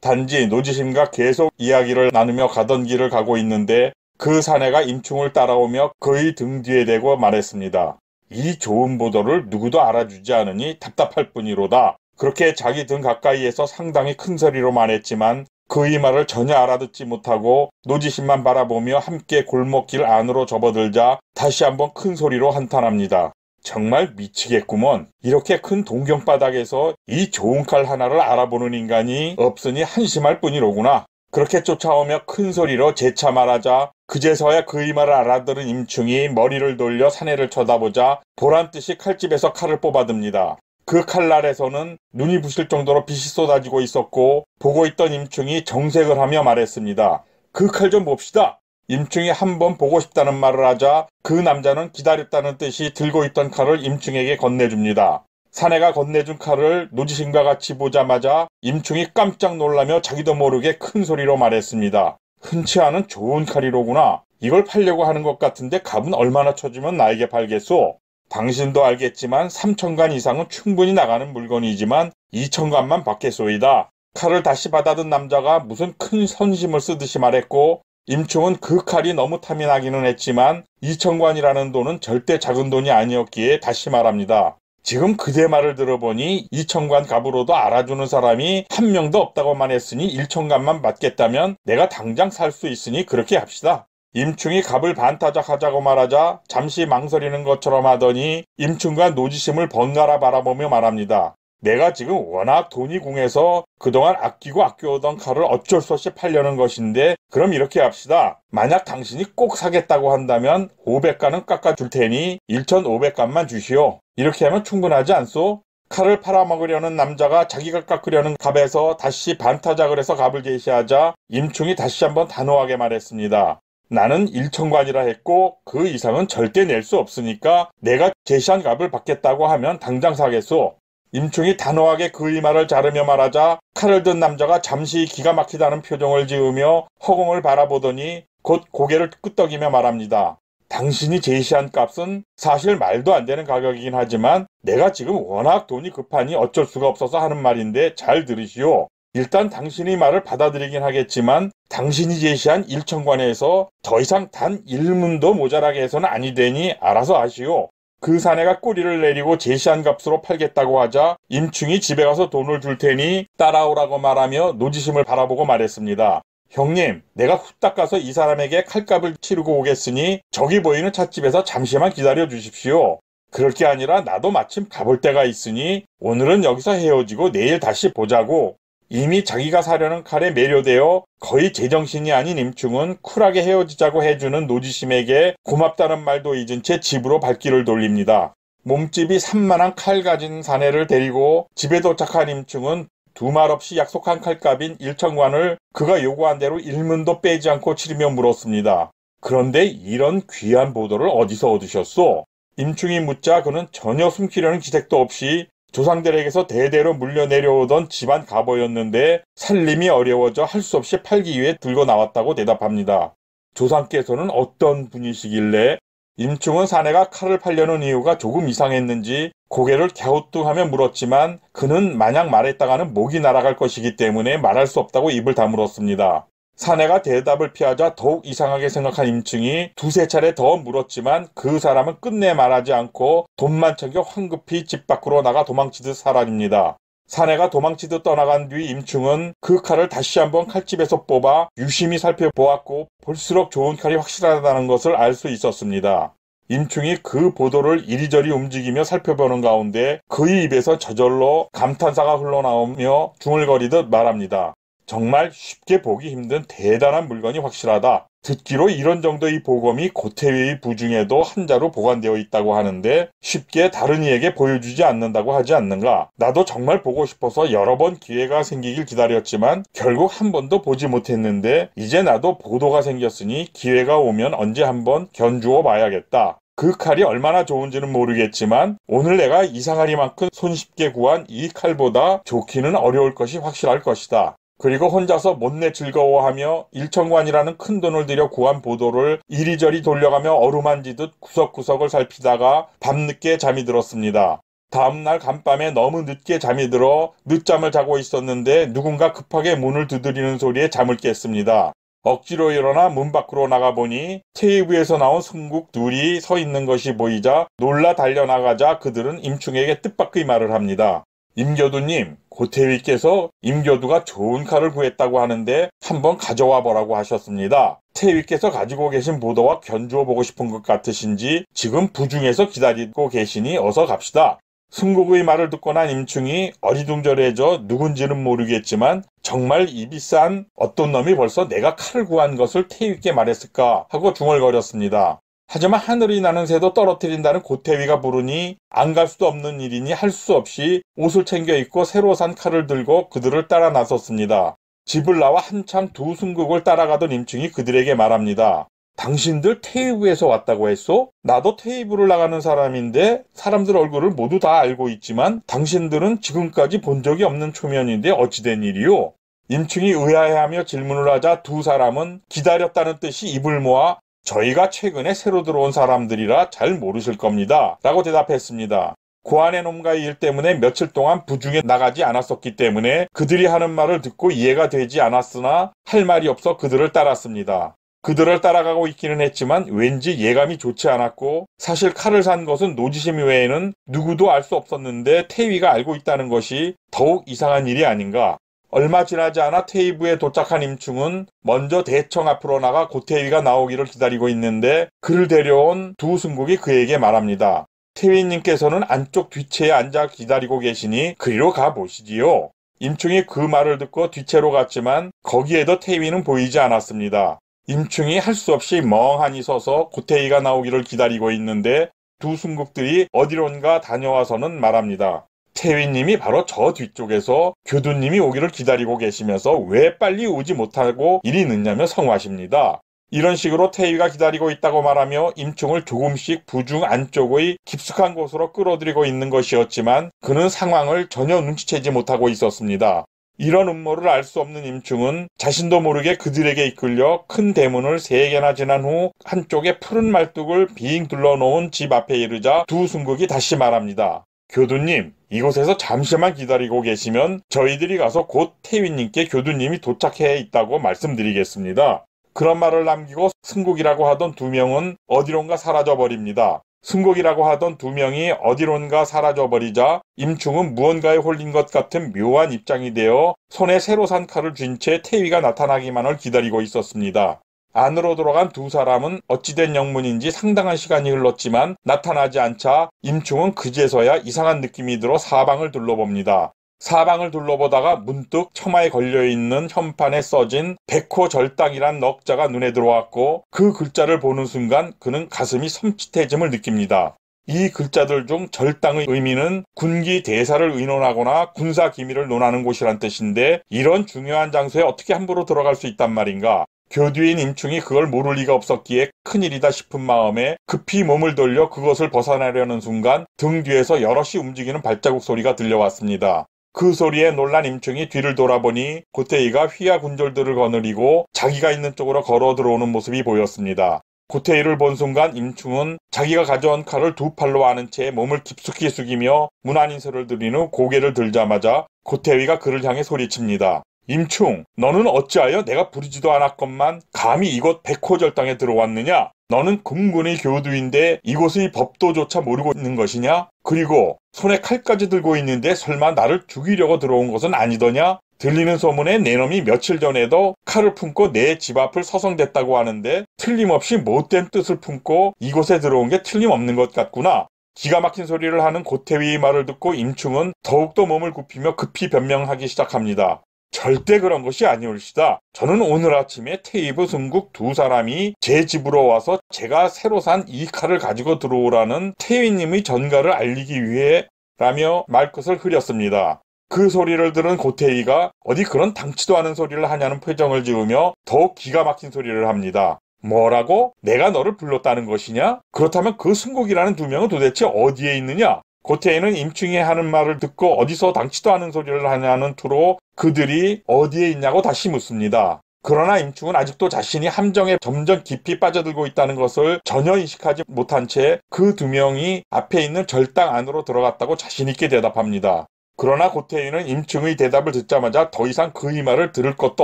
단지 노지심과 계속 이야기를 나누며 가던 길을 가고 있는데 그 사내가 임충을 따라오며 그의 등 뒤에 대고 말했습니다. 이 좋은 보도를 누구도 알아주지 않으니 답답할 뿐이로다. 그렇게 자기 등 가까이에서 상당히 큰 소리로 말했지만 그의 말을 전혀 알아듣지 못하고 노지심만 바라보며 함께 골목길 안으로 접어들자 다시 한번 큰 소리로 한탄합니다. 정말 미치겠구먼. 이렇게 큰 동경바닥에서 이 좋은 칼 하나를 알아보는 인간이 없으니 한심할 뿐이로구나. 그렇게 쫓아오며 큰 소리로 재차 말하자 그제서야 그의 말을 알아들은 임충이 머리를 돌려 사내를 쳐다보자 보란듯이 칼집에서 칼을 뽑아듭니다. 그 칼날에서는 눈이 부실 정도로 빛이 쏟아지고 있었고 보고 있던 임충이 정색을 하며 말했습니다. 그 칼 좀 봅시다. 임충이 한번 보고 싶다는 말을 하자 그 남자는 기다렸다는 뜻이 들고 있던 칼을 임충에게 건네줍니다. 사내가 건네준 칼을 노지심과 같이 보자마자 임충이 깜짝 놀라며 자기도 모르게 큰 소리로 말했습니다. 흔치 않은 좋은 칼이로구나. 이걸 팔려고 하는 것 같은데 값은 얼마나 쳐주면 나에게 팔겠소? 당신도 알겠지만 3천간 이상은 충분히 나가는 물건이지만 2천간만 받겠소이다. 칼을 다시 받아든 남자가 무슨 큰 선심을 쓰듯이 말했고 임충은 그 칼이 너무 탐이 나기는 했지만 2천관이라는 돈은 절대 작은 돈이 아니었기에 다시 말합니다. 지금 그대 말을 들어보니 2천관 값으로도 알아주는 사람이 한 명도 없다고만 했으니 1천관만 받겠다면 내가 당장 살 수 있으니 그렇게 합시다. 임충이 값을 반타작하자고 말하자 잠시 망설이는 것처럼 하더니 임충과 노지심을 번갈아 바라보며 말합니다. 내가 지금 워낙 돈이 궁해서 그동안 아끼고 아껴오던 칼을 어쩔 수 없이 팔려는 것인데 그럼 이렇게 합시다. 만약 당신이 꼭 사겠다고 한다면 500간은 깎아줄 테니 1,500간만 주시오. 이렇게 하면 충분하지 않소? 칼을 팔아먹으려는 남자가 자기가 깎으려는 값에서 다시 반타작을 해서 값을 제시하자 임충이 다시 한번 단호하게 말했습니다. 나는 1천관이라 했고 그 이상은 절대 낼 수 없으니까 내가 제시한 값을 받겠다고 하면 당장 사겠소. 임충이 단호하게 그의 말을 자르며 말하자 칼을 든 남자가 잠시 기가 막히다는 표정을 지으며 허공을 바라보더니 곧 고개를 끄덕이며 말합니다. 당신이 제시한 값은 사실 말도 안 되는 가격이긴 하지만 내가 지금 워낙 돈이 급하니 어쩔 수가 없어서 하는 말인데 잘 들으시오. 일단 당신의 말을 받아들이긴 하겠지만 당신이 제시한 1천관에서 더 이상 단 1문도 모자라게 해서는 아니 되니 알아서 하시오. 그 사내가 꼬리를 내리고 제시한 값으로 팔겠다고 하자 임충이 집에 가서 돈을 줄 테니 따라오라고 말하며 노지심을 바라보고 말했습니다. 형님, 내가 후딱 가서 이 사람에게 칼값을 치르고 오겠으니 저기 보이는 찻집에서 잠시만 기다려 주십시오. 그럴 게 아니라 나도 마침 가볼 데가 있으니 오늘은 여기서 헤어지고 내일 다시 보자고. 이미 자기가 사려는 칼에 매료되어 거의 제정신이 아닌 임충은 쿨하게 헤어지자고 해주는 노지심에게 고맙다는 말도 잊은 채 집으로 발길을 돌립니다. 몸집이 산만한 칼 가진 사내를 데리고 집에 도착한 임충은 두 말 없이 약속한 칼값인 1천관을 그가 요구한 대로 1문도 빼지 않고 치르며 물었습니다. 그런데 이런 귀한 보도를 어디서 얻으셨소? 임충이 묻자 그는 전혀 숨기려는 기색도 없이 조상들에게서 대대로 물려 내려오던 집안 가보였는데 살림이 어려워져 할 수 없이 팔기 위해 들고 나왔다고 대답합니다. 조상께서는 어떤 분이시길래? 임충은 사내가 칼을 팔려는 이유가 조금 이상했는지 고개를 갸우뚱하며 물었지만 그는 만약 말했다가는 목이 날아갈 것이기 때문에 말할 수 없다고 입을 다물었습니다. 사내가 대답을 피하자 더욱 이상하게 생각한 임충이 두세 차례 더 물었지만 그 사람은 끝내 말하지 않고 돈만 챙겨 황급히 집 밖으로 나가 도망치듯 사라집니다. 사내가 도망치듯 떠나간 뒤 임충은 그 칼을 다시 한번 칼집에서 뽑아 유심히 살펴보았고 볼수록 좋은 칼이 확실하다는 것을 알 수 있었습니다. 임충이 그 보도를 이리저리 움직이며 살펴보는 가운데 그의 입에서 저절로 감탄사가 흘러나오며 중얼거리듯 말합니다. 정말 쉽게 보기 힘든 대단한 물건이 확실하다. 듣기로 이런 정도의 보검이 고태위의 부중에도 한 자루 보관되어 있다고 하는데 쉽게 다른 이에게 보여주지 않는다고 하지 않는가? 나도 정말 보고 싶어서 여러 번 기회가 생기길 기다렸지만 결국 한 번도 보지 못했는데 이제 나도 보도가 생겼으니 기회가 오면 언제 한번 견주어 봐야겠다. 그 칼이 얼마나 좋은지는 모르겠지만 오늘 내가 이상하리만큼 손쉽게 구한 이 칼보다 좋기는 어려울 것이 확실할 것이다. 그리고 혼자서 못내 즐거워하며 1천관이라는 큰 돈을 들여 구한 보도를 이리저리 돌려가며 어루만지듯 구석구석을 살피다가 밤늦게 잠이 들었습니다. 다음날 간밤에 너무 늦게 잠이 들어 늦잠을 자고 있었는데 누군가 급하게 문을 두드리는 소리에 잠을 깼습니다. 억지로 일어나 문 밖으로 나가보니 테이블에서 나온 승국 둘이 서 있는 것이 보이자 놀라 달려나가자 그들은 임충에게 뜻밖의 말을 합니다. 임교두님, 고태위께서 임교두가 좋은 칼을 구했다고 하는데 한번 가져와 보라고 하셨습니다. 태위께서 가지고 계신 보도와 견주어 보고 싶은 것 같으신지 지금 부중에서 기다리고 계시니 어서 갑시다. 승국의 말을 듣고 난 임충이 어리둥절해져 누군지는 모르겠지만 정말 입이 싼 어떤 놈이 벌써 내가 칼을 구한 것을 태위께 말했을까 하고 중얼거렸습니다. 하지만 하늘이 나는 새도 떨어뜨린다는 고태위가 부르니 안 갈 수도 없는 일이니 할 수 없이 옷을 챙겨 입고 새로 산 칼을 들고 그들을 따라 나섰습니다. 집을 나와 한참 두 승국을 따라가던 임충이 그들에게 말합니다. 당신들 테이블에서 왔다고 했소? 나도 테이블을 나가는 사람인데 사람들 얼굴을 모두 다 알고 있지만 당신들은 지금까지 본 적이 없는 초면인데 어찌된 일이요? 임충이 의아해하며 질문을 하자 두 사람은 기다렸다는 뜻이 입을 모아 저희가 최근에 새로 들어온 사람들이라 잘 모르실 겁니다. 라고 대답했습니다. 고안의 놈과의 일 때문에 며칠 동안 부중에 나가지 않았었기 때문에 그들이 하는 말을 듣고 이해가 되지 않았으나 할 말이 없어 그들을 따랐습니다. 그들을 따라가고 있기는 했지만 왠지 예감이 좋지 않았고 사실 칼을 산 것은 노지심 외에는 누구도 알 수 없었는데 태위가 알고 있다는 것이 더욱 이상한 일이 아닌가. 얼마 지나지 않아 테이블에 도착한 임충은 먼저 대청 앞으로 나가 고태위가 나오기를 기다리고 있는데 그를 데려온 두 승국이 그에게 말합니다. 태위님께서는 안쪽 뒤채에 앉아 기다리고 계시니 그리로 가보시지요. 임충이 그 말을 듣고 뒤채로 갔지만 거기에도 태위는 보이지 않았습니다. 임충이 할 수 없이 멍하니 서서 고태위가 나오기를 기다리고 있는데 두 승국들이 어디론가 다녀와서는 말합니다. 태위님이 바로 저 뒤쪽에서 교두님이 오기를 기다리고 계시면서 왜 빨리 오지 못하고 이리 늦냐며 성화십니다. 이런 식으로 태위가 기다리고 있다고 말하며 임충을 조금씩 부중 안쪽의 깊숙한 곳으로 끌어들이고 있는 것이었지만 그는 상황을 전혀 눈치채지 못하고 있었습니다. 이런 음모를 알 수 없는 임충은 자신도 모르게 그들에게 이끌려 큰 대문을 3개나 지난 후 한쪽에 푸른 말뚝을 빙 둘러놓은 집 앞에 이르자 두 승국이 다시 말합니다. 교두님, 이곳에서 잠시만 기다리고 계시면 저희들이 가서 곧 태위님께 교두님이 도착해 있다고 말씀드리겠습니다. 그런 말을 남기고 승국이라고 하던 두 명은 어디론가 사라져버립니다. 승국이라고 하던 두 명이 어디론가 사라져버리자 임충은 무언가에 홀린 것 같은 묘한 입장이 되어 손에 새로 산 칼을 쥔 채 태위가 나타나기만을 기다리고 있었습니다. 안으로 들어간 두 사람은 어찌된 영문인지 상당한 시간이 흘렀지만 나타나지 않자 임충은 그제서야 이상한 느낌이 들어 사방을 둘러봅니다. 사방을 둘러보다가 문득 처마에 걸려있는 현판에 써진 백호절당이란 넉자가 눈에 들어왔고 그 글자를 보는 순간 그는 가슴이 섬찟해짐을 느낍니다. 이 글자들 중 절당의 의미는 군기 대사를 의논하거나 군사 기밀을 논하는 곳이란 뜻인데 이런 중요한 장소에 어떻게 함부로 들어갈 수 있단 말인가. 교두인 임충이 그걸 모를 리가 없었기에 큰일이다 싶은 마음에 급히 몸을 돌려 그것을 벗어나려는 순간 등 뒤에서 여럿이 움직이는 발자국 소리가 들려왔습니다. 그 소리에 놀란 임충이 뒤를 돌아보니 고태위가 휘하군졸들을 거느리고 자기가 있는 쪽으로 걸어 들어오는 모습이 보였습니다. 고태위를 본 순간 임충은 자기가 가져온 칼을 두 팔로 안은 채 몸을 깊숙이 숙이며 무난인설을 들인 후 고개를 들자마자 고태위가 그를 향해 소리칩니다. 임충, 너는 어찌하여 내가 부르지도 않았건만 감히 이곳 백호절당에 들어왔느냐? 너는 금군의 교두인데 이곳의 법도조차 모르고 있는 것이냐? 그리고 손에 칼까지 들고 있는데 설마 나를 죽이려고 들어온 것은 아니더냐? 들리는 소문에 내 놈이 며칠 전에도 칼을 품고 내 집 앞을 서성댔다고 하는데 틀림없이 못된 뜻을 품고 이곳에 들어온 게 틀림없는 것 같구나. 기가 막힌 소리를 하는 고태위의 말을 듣고 임충은 더욱더 몸을 굽히며 급히 변명하기 시작합니다. 절대 그런 것이 아니올시다. 저는 오늘 아침에 테이브 승국 두 사람이 제 집으로 와서 제가 새로 산 이 칼을 가지고 들어오라는 태위님의 전가를 알리기 위해 라며 말끝을 흐렸습니다. 그 소리를 들은 고태위가 어디 그런 당치도 않은 소리를 하냐는 표정을 지으며 더욱 기가 막힌 소리를 합니다. 뭐라고? 내가 너를 불렀다는 것이냐? 그렇다면 그 승국이라는 두 명은 도대체 어디에 있느냐? 고태위는 임충이 하는 말을 듣고 어디서 당치도 않은 소리를 하냐는 투로 그들이 어디에 있냐고 다시 묻습니다. 그러나 임충은 아직도 자신이 함정에 점점 깊이 빠져들고 있다는 것을 전혀 인식하지 못한 채 그 두 명이 앞에 있는 절당 안으로 들어갔다고 자신있게 대답합니다. 그러나 고태희는 임충의 대답을 듣자마자 더 이상 그의 말을 들을 것도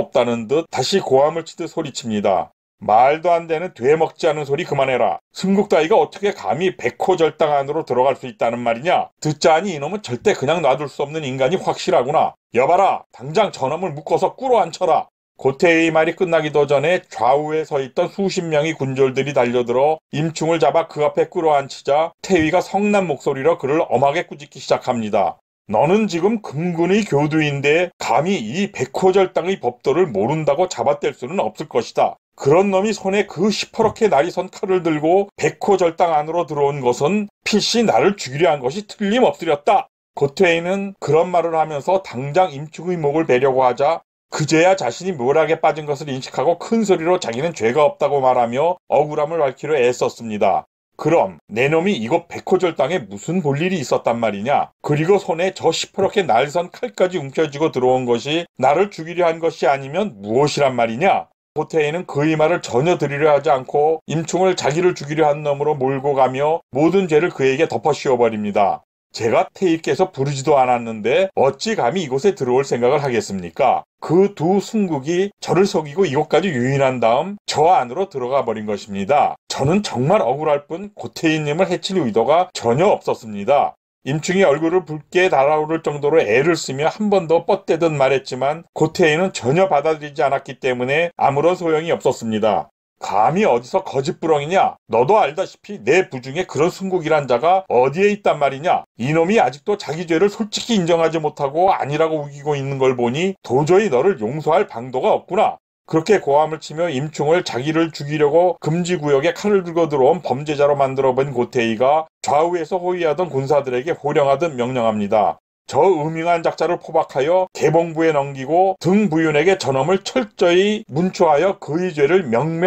없다는 듯 다시 고함을 치듯 소리칩니다. 말도 안 되는 되먹지 않은 소리 그만해라. 승국 따위가 어떻게 감히 백호절당 안으로 들어갈 수 있다는 말이냐. 듣자하니 이놈은 절대 그냥 놔둘 수 없는 인간이 확실하구나. 여봐라, 당장 저놈을 묶어서 꿇어 앉혀라. 고태희의 말이 끝나기도 전에 좌우에 서 있던 수십 명의 군졸들이 달려들어 임충을 잡아 그 앞에 끌어앉히자 태희가 성난 목소리로 그를 엄하게 꾸짖기 시작합니다. 너는 지금 금군의 교두인데 감히 이 백호절당의 법도를 모른다고 잡아댈 수는 없을 것이다. 그런 놈이 손에 그 시퍼렇게 날이 선 칼을 들고 백호절당 안으로 들어온 것은 필시 나를 죽이려 한 것이 틀림없으렸다. 고태희는 그런 말을 하면서 당장 임충의 목을 베려고 하자 그제야 자신이 묘락에 빠진 것을 인식하고 큰 소리로 자기는 죄가 없다고 말하며 억울함을 밝히려 애썼습니다. 그럼 내 놈이 이곳 백호절당에 무슨 볼일이 있었단 말이냐? 그리고 손에 저 시퍼렇게 날선 칼까지 움켜쥐고 들어온 것이 나를 죽이려 한 것이 아니면 무엇이란 말이냐? 고태희는 그의 말을 전혀 들으려 하지 않고 임충을 자기를 죽이려 한 놈으로 몰고 가며 모든 죄를 그에게 덮어 씌워버립니다. 제가 태희께서 부르지도 않았는데 어찌 감히 이곳에 들어올 생각을 하겠습니까? 그 두 순국이 저를 속이고 이곳까지 유인한 다음 저 안으로 들어가 버린 것입니다. 저는 정말 억울할 뿐 고태희님을 해칠 의도가 전혀 없었습니다. 임충이 얼굴을 붉게 달아오를 정도로 애를 쓰며 한 번 더 뻗대듯 말했지만 고태희는 전혀 받아들이지 않았기 때문에 아무런 소용이 없었습니다. 감히 어디서 거짓부렁이냐? 너도 알다시피 내 부중에 그런 순국이란 자가 어디에 있단 말이냐? 이놈이 아직도 자기 죄를 솔직히 인정하지 못하고 아니라고 우기고 있는 걸 보니 도저히 너를 용서할 방도가 없구나. 그렇게 고함을 치며 임충을 자기를 죽이려고 금지구역에 칼을 들고 들어온 범죄자로 만들어본 고태희가 좌우에서 호위하던 군사들에게 호령하듯 명령합니다. 저 음흉한 작자를 포박하여 개봉부에 넘기고 등부윤에게 저놈을 철저히 문초하여 그의 죄를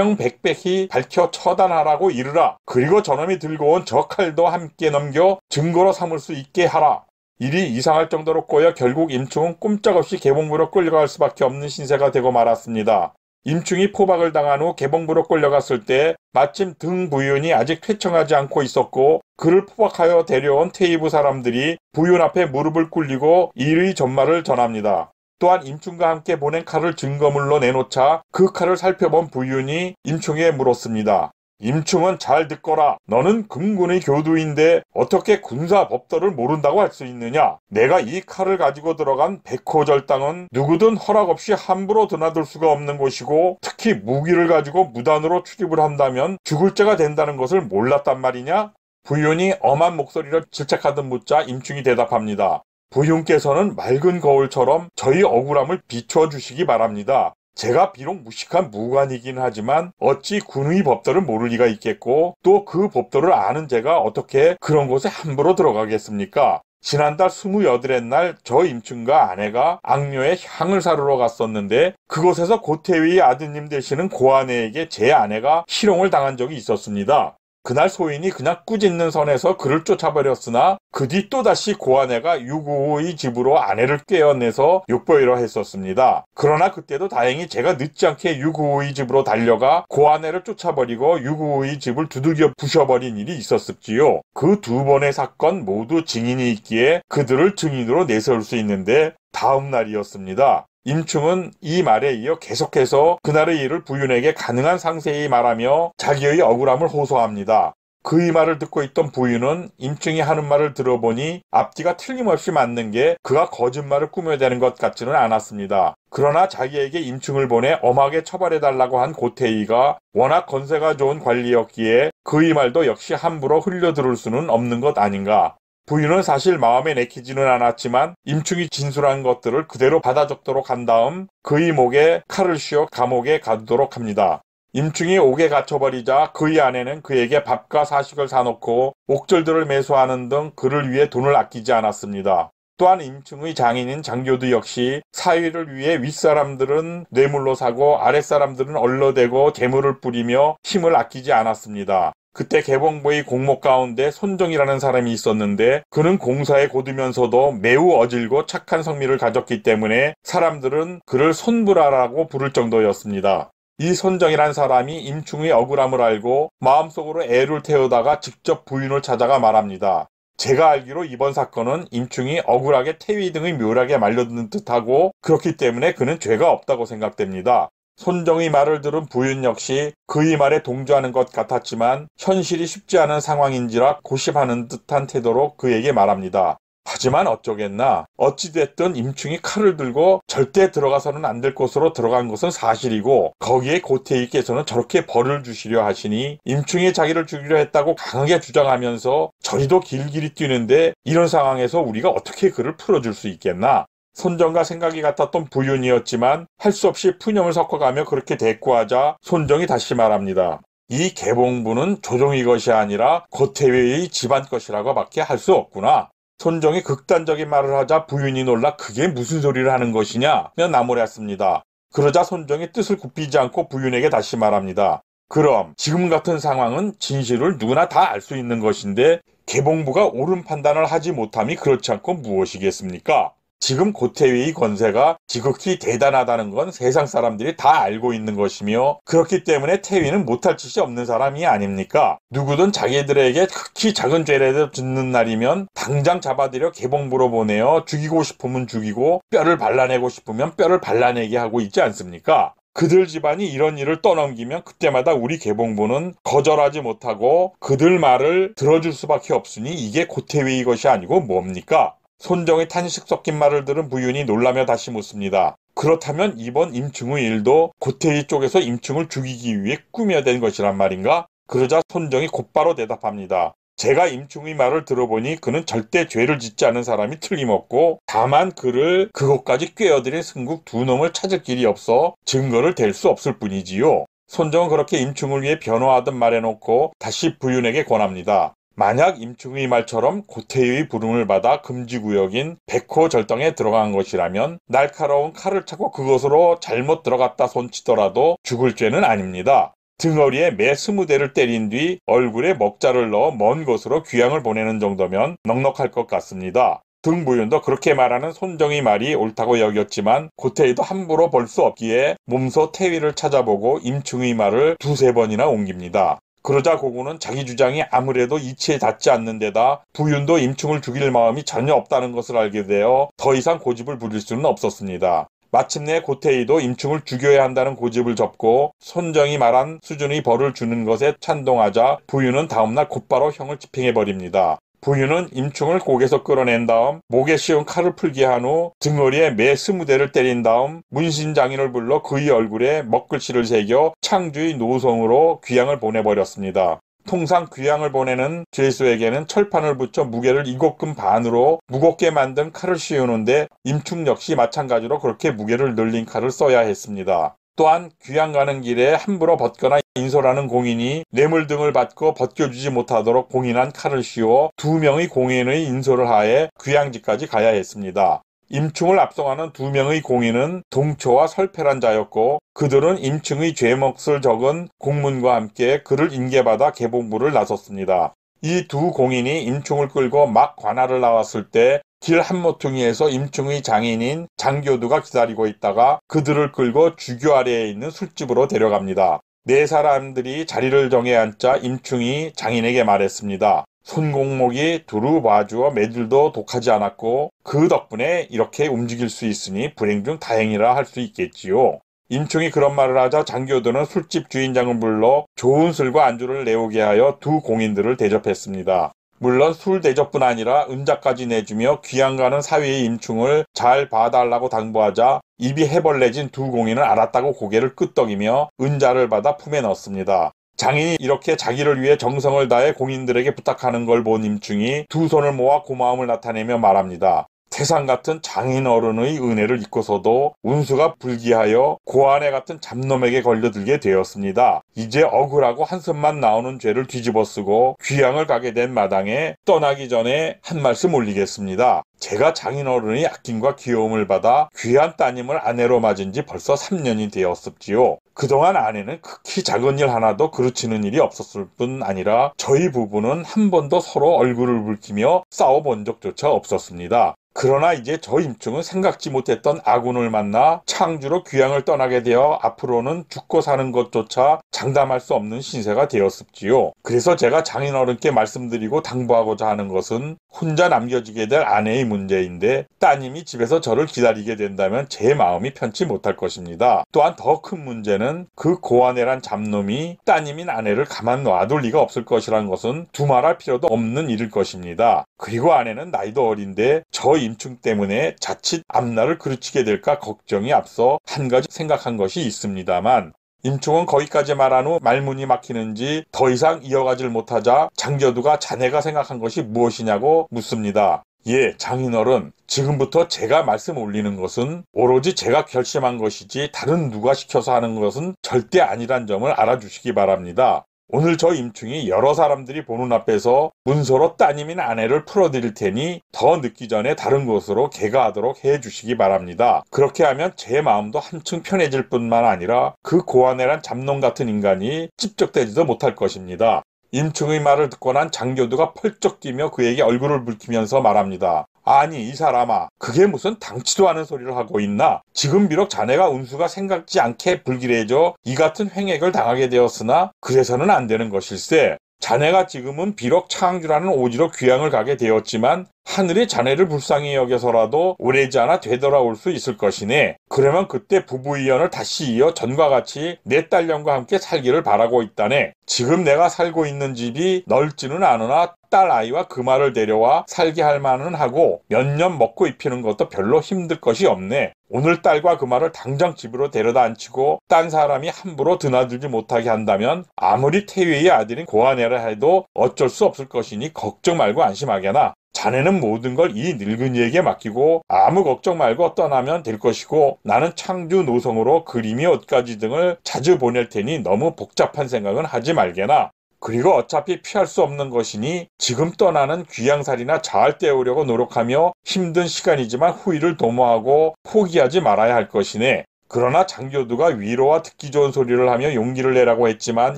명명백백히 밝혀 처단하라고 이르라. 그리고 저놈이 들고 온 저 칼도 함께 넘겨 증거로 삼을 수 있게 하라. 일이 이상할 정도로 꼬여 결국 임충은 꼼짝없이 개봉부로 끌려갈 수밖에 없는 신세가 되고 말았습니다. 임충이 포박을 당한 후 개봉부로 끌려갔을 때 마침 등 부윤이 아직 퇴청하지 않고 있었고 그를 포박하여 데려온 태의부 사람들이 부윤 앞에 무릎을 꿇리고 일의 전말을 전합니다. 또한 임충과 함께 보낸 칼을 증거물로 내놓자 그 칼을 살펴본 부윤이 임충에게 물었습니다. 임충은 잘 듣거라. 너는 금군의 교두인데 어떻게 군사 법도를 모른다고 할 수 있느냐? 내가 이 칼을 가지고 들어간 백호절당은 누구든 허락 없이 함부로 드나들 수가 없는 곳이고 특히 무기를 가지고 무단으로 출입을 한다면 죽을 죄가 된다는 것을 몰랐단 말이냐? 부윤이 엄한 목소리로 질책하듯 묻자 임충이 대답합니다. 부윤께서는 맑은 거울처럼 저희 억울함을 비추어 주시기 바랍니다. 제가 비록 무식한 무관이긴 하지만 어찌 군의 법도를 모를 리가 있겠고 또 그 법도를 아는 제가 어떻게 그런 곳에 함부로 들어가겠습니까? 지난달 28의 날 저 임충과 아내가 악녀의 향을 사르러 갔었는데 그곳에서 고태위의 아드님 되시는 고아내에게 제 아내가 희롱을 당한 적이 있었습니다. 그날 소인이 그냥 꾸짖는 선에서 그를 쫓아버렸으나 그 뒤 또다시 고아내가 유구의 집으로 아내를 꿰어내서 욕보이려 했었습니다. 그러나 그때도 다행히 제가 늦지 않게 유구의 집으로 달려가 고아내를 쫓아버리고 유구의 집을 두들겨 부셔버린 일이 있었습지요. 그 두 번의 사건 모두 증인이 있기에 그들을 증인으로 내세울 수 있는데 다음 날이었습니다. 임충은 이 말에 이어 계속해서 그날의 일을 부윤에게 가능한 상세히 말하며 자기의 억울함을 호소합니다. 그의 말을 듣고 있던 부윤은 임충이 하는 말을 들어보니 앞뒤가 틀림없이 맞는 게 그가 거짓말을 꾸며대는 것 같지는 않았습니다. 그러나 자기에게 임충을 보내 엄하게 처벌해달라고 한 고태희가 워낙 건세가 좋은 관리였기에 그의 말도 역시 함부로 흘려들을 수는 없는 것 아닌가. 부윤은 사실 마음에 내키지는 않았지만 임충이 진술한 것들을 그대로 받아 적도록 한 다음 그의 목에 칼을 씌워 감옥에 가두도록 합니다. 임충이 옥에 갇혀버리자 그의 아내는 그에게 밥과 사식을 사놓고 옥절들을 매수하는 등 그를 위해 돈을 아끼지 않았습니다. 또한 임충의 장인인 장교도 역시 사위를 위해 윗사람들은 뇌물로 사고 아랫사람들은 얼러대고 재물을 뿌리며 힘을 아끼지 않았습니다. 그때 개봉부의 공목 가운데 손정이라는 사람이 있었는데 그는 공사에 고두면서도 매우 어질고 착한 성미를 가졌기 때문에 사람들은 그를 손부라라고 부를 정도였습니다. 이 손정이란 사람이 임충의 억울함을 알고 마음속으로 애를 태우다가 직접 부인을 찾아가 말합니다. 제가 알기로 이번 사건은 임충이 억울하게 태위 등의 묘락에 말려드는 듯하고 그렇기 때문에 그는 죄가 없다고 생각됩니다. 손정의 말을 들은 부윤 역시 그의 말에 동조하는 것 같았지만 현실이 쉽지 않은 상황인지라 고심하는 듯한 태도로 그에게 말합니다. 하지만 어쩌겠나. 어찌됐든 임충이 칼을 들고 절대 들어가서는 안 될 곳으로 들어간 것은 사실이고 거기에 고태희께서는 저렇게 벌을 주시려 하시니 임충이 자기를 죽이려 했다고 강하게 주장하면서 저리도 길길이 뛰는데 이런 상황에서 우리가 어떻게 그를 풀어줄 수 있겠나. 손정과 생각이 같았던 부윤이었지만 할 수 없이 푸념을 섞어가며 그렇게 대꾸하자 손정이 다시 말합니다. 이 개봉부는 조정의 것이 아니라 고태희의 집안 것이라고 밖에 할 수 없구나. 손정이 극단적인 말을 하자 부윤이 놀라 그게 무슨 소리를 하는 것이냐며 나무랐습니다. 그러자 손정이 뜻을 굽히지 않고 부윤에게 다시 말합니다. 그럼 지금 같은 상황은 진실을 누구나 다 알 수 있는 것인데 개봉부가 옳은 판단을 하지 못함이 그렇지 않고 무엇이겠습니까? 지금 고태위의 권세가 지극히 대단하다는 건 세상 사람들이 다 알고 있는 것이며 그렇기 때문에 태위는 못할 짓이 없는 사람이 아닙니까? 누구든 자기들에게 극히 작은 죄라도 짓는 날이면 당장 잡아들여 개봉부로 보내어 죽이고 싶으면 죽이고 뼈를 발라내고 싶으면 뼈를 발라내게 하고 있지 않습니까? 그들 집안이 이런 일을 떠넘기면 그때마다 우리 개봉부는 거절하지 못하고 그들 말을 들어줄 수밖에 없으니 이게 고태위의 것이 아니고 뭡니까? 손정의 탄식 섞인 말을 들은 부윤이 놀라며 다시 묻습니다. 그렇다면 이번 임충의 일도 고태희 쪽에서 임충을 죽이기 위해 꾸며댄 것이란 말인가? 그러자 손정이 곧바로 대답합니다. 제가 임충의 말을 들어보니 그는 절대 죄를 짓지 않은 사람이 틀림없고 다만 그를 그것까지 꿰어들인 승국 두 놈을 찾을 길이 없어 증거를 댈 수 없을 뿐이지요. 손정은 그렇게 임충을 위해 변호하듯 말해놓고 다시 부윤에게 권합니다. 만약 임충의 말처럼 고태희의 부름을 받아 금지구역인 백호절당에 들어간 것이라면 날카로운 칼을 차고 그것으로 잘못 들어갔다 손치더라도 죽을 죄는 아닙니다. 등허리에 매 20대를 때린 뒤 얼굴에 먹자를 넣어 먼 곳으로 귀향을 보내는 정도면 넉넉할 것 같습니다. 등부윤도 그렇게 말하는 손정의 말이 옳다고 여겼지만 고태희도 함부로 볼 수 없기에 몸소 태위를 찾아보고 임충의 말을 두세 번이나 옮깁니다. 그러자 고구는 자기 주장이 아무래도 이치에 닿지 않는 데다 부윤도 임충을 죽일 마음이 전혀 없다는 것을 알게 되어 더 이상 고집을 부릴 수는 없었습니다. 마침내 고태희도 임충을 죽여야 한다는 고집을 접고 손정이 말한 수준의 벌을 주는 것에 찬동하자 부윤은 다음날 곧바로 형을 집행해버립니다. 부윤은 임충을 고개에서 끌어낸 다음 목에 씌운 칼을 풀게 한 후 등허리에 매 20대를 때린 다음 문신장인을 불러 그의 얼굴에 먹글씨를 새겨 창주의 노성으로 귀향을 보내버렸습니다. 통상 귀향을 보내는 죄수에게는 철판을 붙여 무게를 7금 반으로 무겁게 만든 칼을 씌우는데 임충 역시 마찬가지로 그렇게 무게를 늘린 칼을 써야 했습니다. 또한 귀향 가는 길에 함부로 벗거나 인솔하는 공인이 뇌물 등을 받고 벗겨주지 못하도록 공인한 칼을 씌워 2명의 공인의 인솔을 하에 귀향지까지 가야 했습니다. 임충을 압송하는 2명의 공인은 동초와 설패란 자였고 그들은 임충의 죄몫을 적은 공문과 함께 그를 인계받아 개봉부를 나섰습니다. 이 두 공인이 임충을 끌고 막 관할을 나왔을 때 길 한모퉁이에서 임충의 장인인 장교두가 기다리고 있다가 그들을 끌고 주교 아래에 있는 술집으로 데려갑니다. 네 사람들이 자리를 정해 앉자 임충이 장인에게 말했습니다. 손공목이 두루 봐주어 매질도 독하지 않았고 그 덕분에 이렇게 움직일 수 있으니 불행 중 다행이라 할 수 있겠지요. 임충이 그런 말을 하자 장교두는 술집 주인장을 불러 좋은 술과 안주를 내오게 하여 두 공인들을 대접했습니다. 물론 술 대접뿐 아니라 은자까지 내주며 귀양 가는 사위의 임충을 잘 봐달라고 당부하자 입이 해벌레진 두 공인은 알았다고 고개를 끄덕이며 은자를 받아 품에 넣습니다. 장인이 이렇게 자기를 위해 정성을 다해 공인들에게 부탁하는 걸 본 임충이 두 손을 모아 고마움을 나타내며 말합니다. 태상 같은 장인 어른의 은혜를 잊고서도 운수가 불기하여 고아내 같은 잡놈에게 걸려들게 되었습니다. 이제 억울하고 한숨만 나오는 죄를 뒤집어쓰고 귀향을 가게 된 마당에 떠나기 전에 한 말씀 올리겠습니다. 제가 장인 어른의 아낌과 귀여움을 받아 귀한 따님을 아내로 맞은 지 벌써 3년이 되었습지요. 그동안 아내는 극히 작은 일 하나도 그르치는 일이 없었을 뿐 아니라 저희 부부는 한 번도 서로 얼굴을 붉히며 싸워본 적조차 없었습니다. 그러나 이제 저 임충은 생각지 못했던 아군을 만나 창주로 귀향을 떠나게 되어 앞으로는 죽고 사는 것조차 장담할 수 없는 신세가 되었습지요. 그래서 제가 장인어른께 말씀드리고 당부하고자 하는 것은 혼자 남겨지게 될 아내의 문제인데 따님이 집에서 저를 기다리게 된다면 제 마음이 편치 못할 것입니다. 또한 더 큰 문제는 그 고아내란 잡놈이 따님인 아내를 가만 놔둘 리가 없을 것이라는 것은 두말할 필요도 없는 일일 것입니다. 그리고 아내는 나이도 어린데 저 임충 때문에 자칫 앞날을 그르치게 될까 걱정이 앞서 한 가지 생각한 것이 있습니다만 임충은 거기까지 말한 후 말문이 막히는지 더 이상 이어가질 못하자 장교두가 자네가 생각한 것이 무엇이냐고 묻습니다. 예, 장인어른, 지금부터 제가 말씀 올리는 것은 오로지 제가 결심한 것이지 다른 누가 시켜서 하는 것은 절대 아니란 점을 알아주시기 바랍니다. 오늘 저 임충이 여러 사람들이 보는 앞에서 문서로 따님인 아내를 풀어드릴 테니 더 늦기 전에 다른 곳으로 개가하도록 해주시기 바랍니다. 그렇게 하면 제 마음도 한층 편해질 뿐만 아니라 그 고아내란 잡놈 같은 인간이 찝적대지도 못할 것입니다. 임충의 말을 듣고 난 장교두가 펄쩍 뛰며 그에게 얼굴을 붉히면서 말합니다. 아니 이 사람아, 그게 무슨 당치도 않은 소리를 하고 있나? 지금 비록 자네가 운수가 생각지 않게 불길해져 이 같은 횡액을 당하게 되었으나 그래서는 안 되는 것일세. 자네가 지금은 비록 창주라는 오지로 귀향을 가게 되었지만 하늘이 자네를 불쌍히 여겨서라도 오래지 않아 되돌아올 수 있을 것이네. 그러면 그때 부부인연을 다시 이어 전과 같이 내 딸년과 함께 살기를 바라고 있다네. 지금 내가 살고 있는 집이 넓지는 않으나 딸 아이와 그마를 데려와 살게 할 만은 하고 몇 년 먹고 입히는 것도 별로 힘들 것이 없네. 오늘 딸과 그마를 당장 집으로 데려다 앉히고 딴 사람이 함부로 드나들지 못하게 한다면 아무리 태위의 아들인 고아내라 해도 어쩔 수 없을 것이니 걱정 말고 안심하게나. 자네는 모든 걸 이 늙은이에게 맡기고 아무 걱정 말고 떠나면 될 것이고 나는 창주 노성으로 그림이 옷가지 등을 자주 보낼 테니 너무 복잡한 생각은 하지 말게나. 그리고 어차피 피할 수 없는 것이니 지금 떠나는 귀양살이나 잘 때우려고 노력하며 힘든 시간이지만 후일을 도모하고 포기하지 말아야 할 것이네. 그러나 장교두가 위로와 듣기 좋은 소리를 하며 용기를 내라고 했지만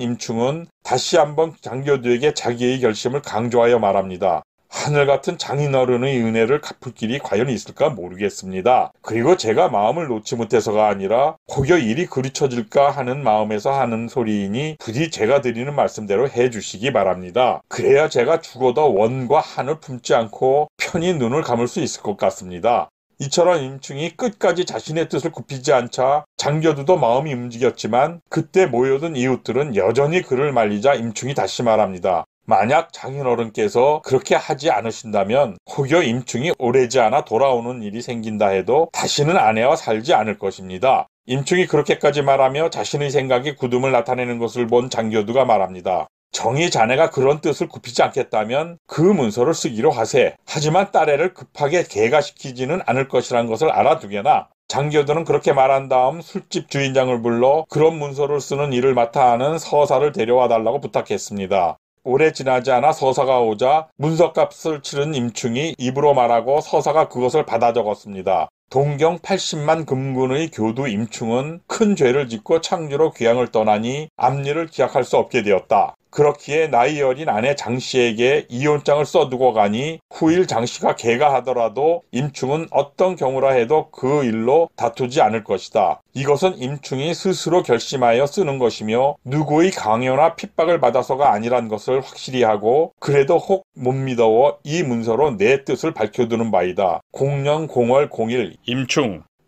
임충은 다시 한번 장교두에게 자기의 결심을 강조하여 말합니다. 하늘같은 장인어른의 은혜를 갚을 길이 과연 있을까 모르겠습니다. 그리고 제가 마음을 놓지 못해서가 아니라 혹여 일이 그르쳐질까 하는 마음에서 하는 소리이니 부디 제가 드리는 말씀대로 해주시기 바랍니다. 그래야 제가 죽어도 원과 한을 품지 않고 편히 눈을 감을 수 있을 것 같습니다. 이처럼 임충이 끝까지 자신의 뜻을 굽히지 않자 장교두도 마음이 움직였지만 그때 모여든 이웃들은 여전히 그를 말리자 임충이 다시 말합니다. 만약 장인어른께서 그렇게 하지 않으신다면 혹여 임충이 오래지 않아 돌아오는 일이 생긴다 해도 다시는 아내와 살지 않을 것입니다. 임충이 그렇게까지 말하며 자신의 생각이 굳음을 나타내는 것을 본 장교두가 말합니다. 정히 자네가 그런 뜻을 굽히지 않겠다면 그 문서를 쓰기로 하세. 하지만 딸애를 급하게 개가시키지는 않을 것이란 것을 알아두게나. 장교두는 그렇게 말한 다음 술집 주인장을 불러 그런 문서를 쓰는 일을 맡아 하는 서사를 데려와 달라고 부탁했습니다. 오래 지나지 않아 서사가 오자 문서값을 치른 임충이 입으로 말하고 서사가 그것을 받아 적었습니다. 동경 80만 금군의 교두 임충은 큰 죄를 짓고 창주로 귀향을 떠나니 앞일을 기약할 수 없게 되었다. 그렇기에 나이 어린 아내 장씨에게 이혼장을 써두고 가니 후일 장씨가 개가하더라도 임충은 어떤 경우라 해도 그 일로 다투지 않을 것이다. 이것은 임충이 스스로 결심하여 쓰는 것이며 누구의 강요나 핍박을 받아서가 아니란 것을 확실히 하고 그래도 혹 못 믿어워 이 문서로 내 뜻을 밝혀두는 바이다. 0001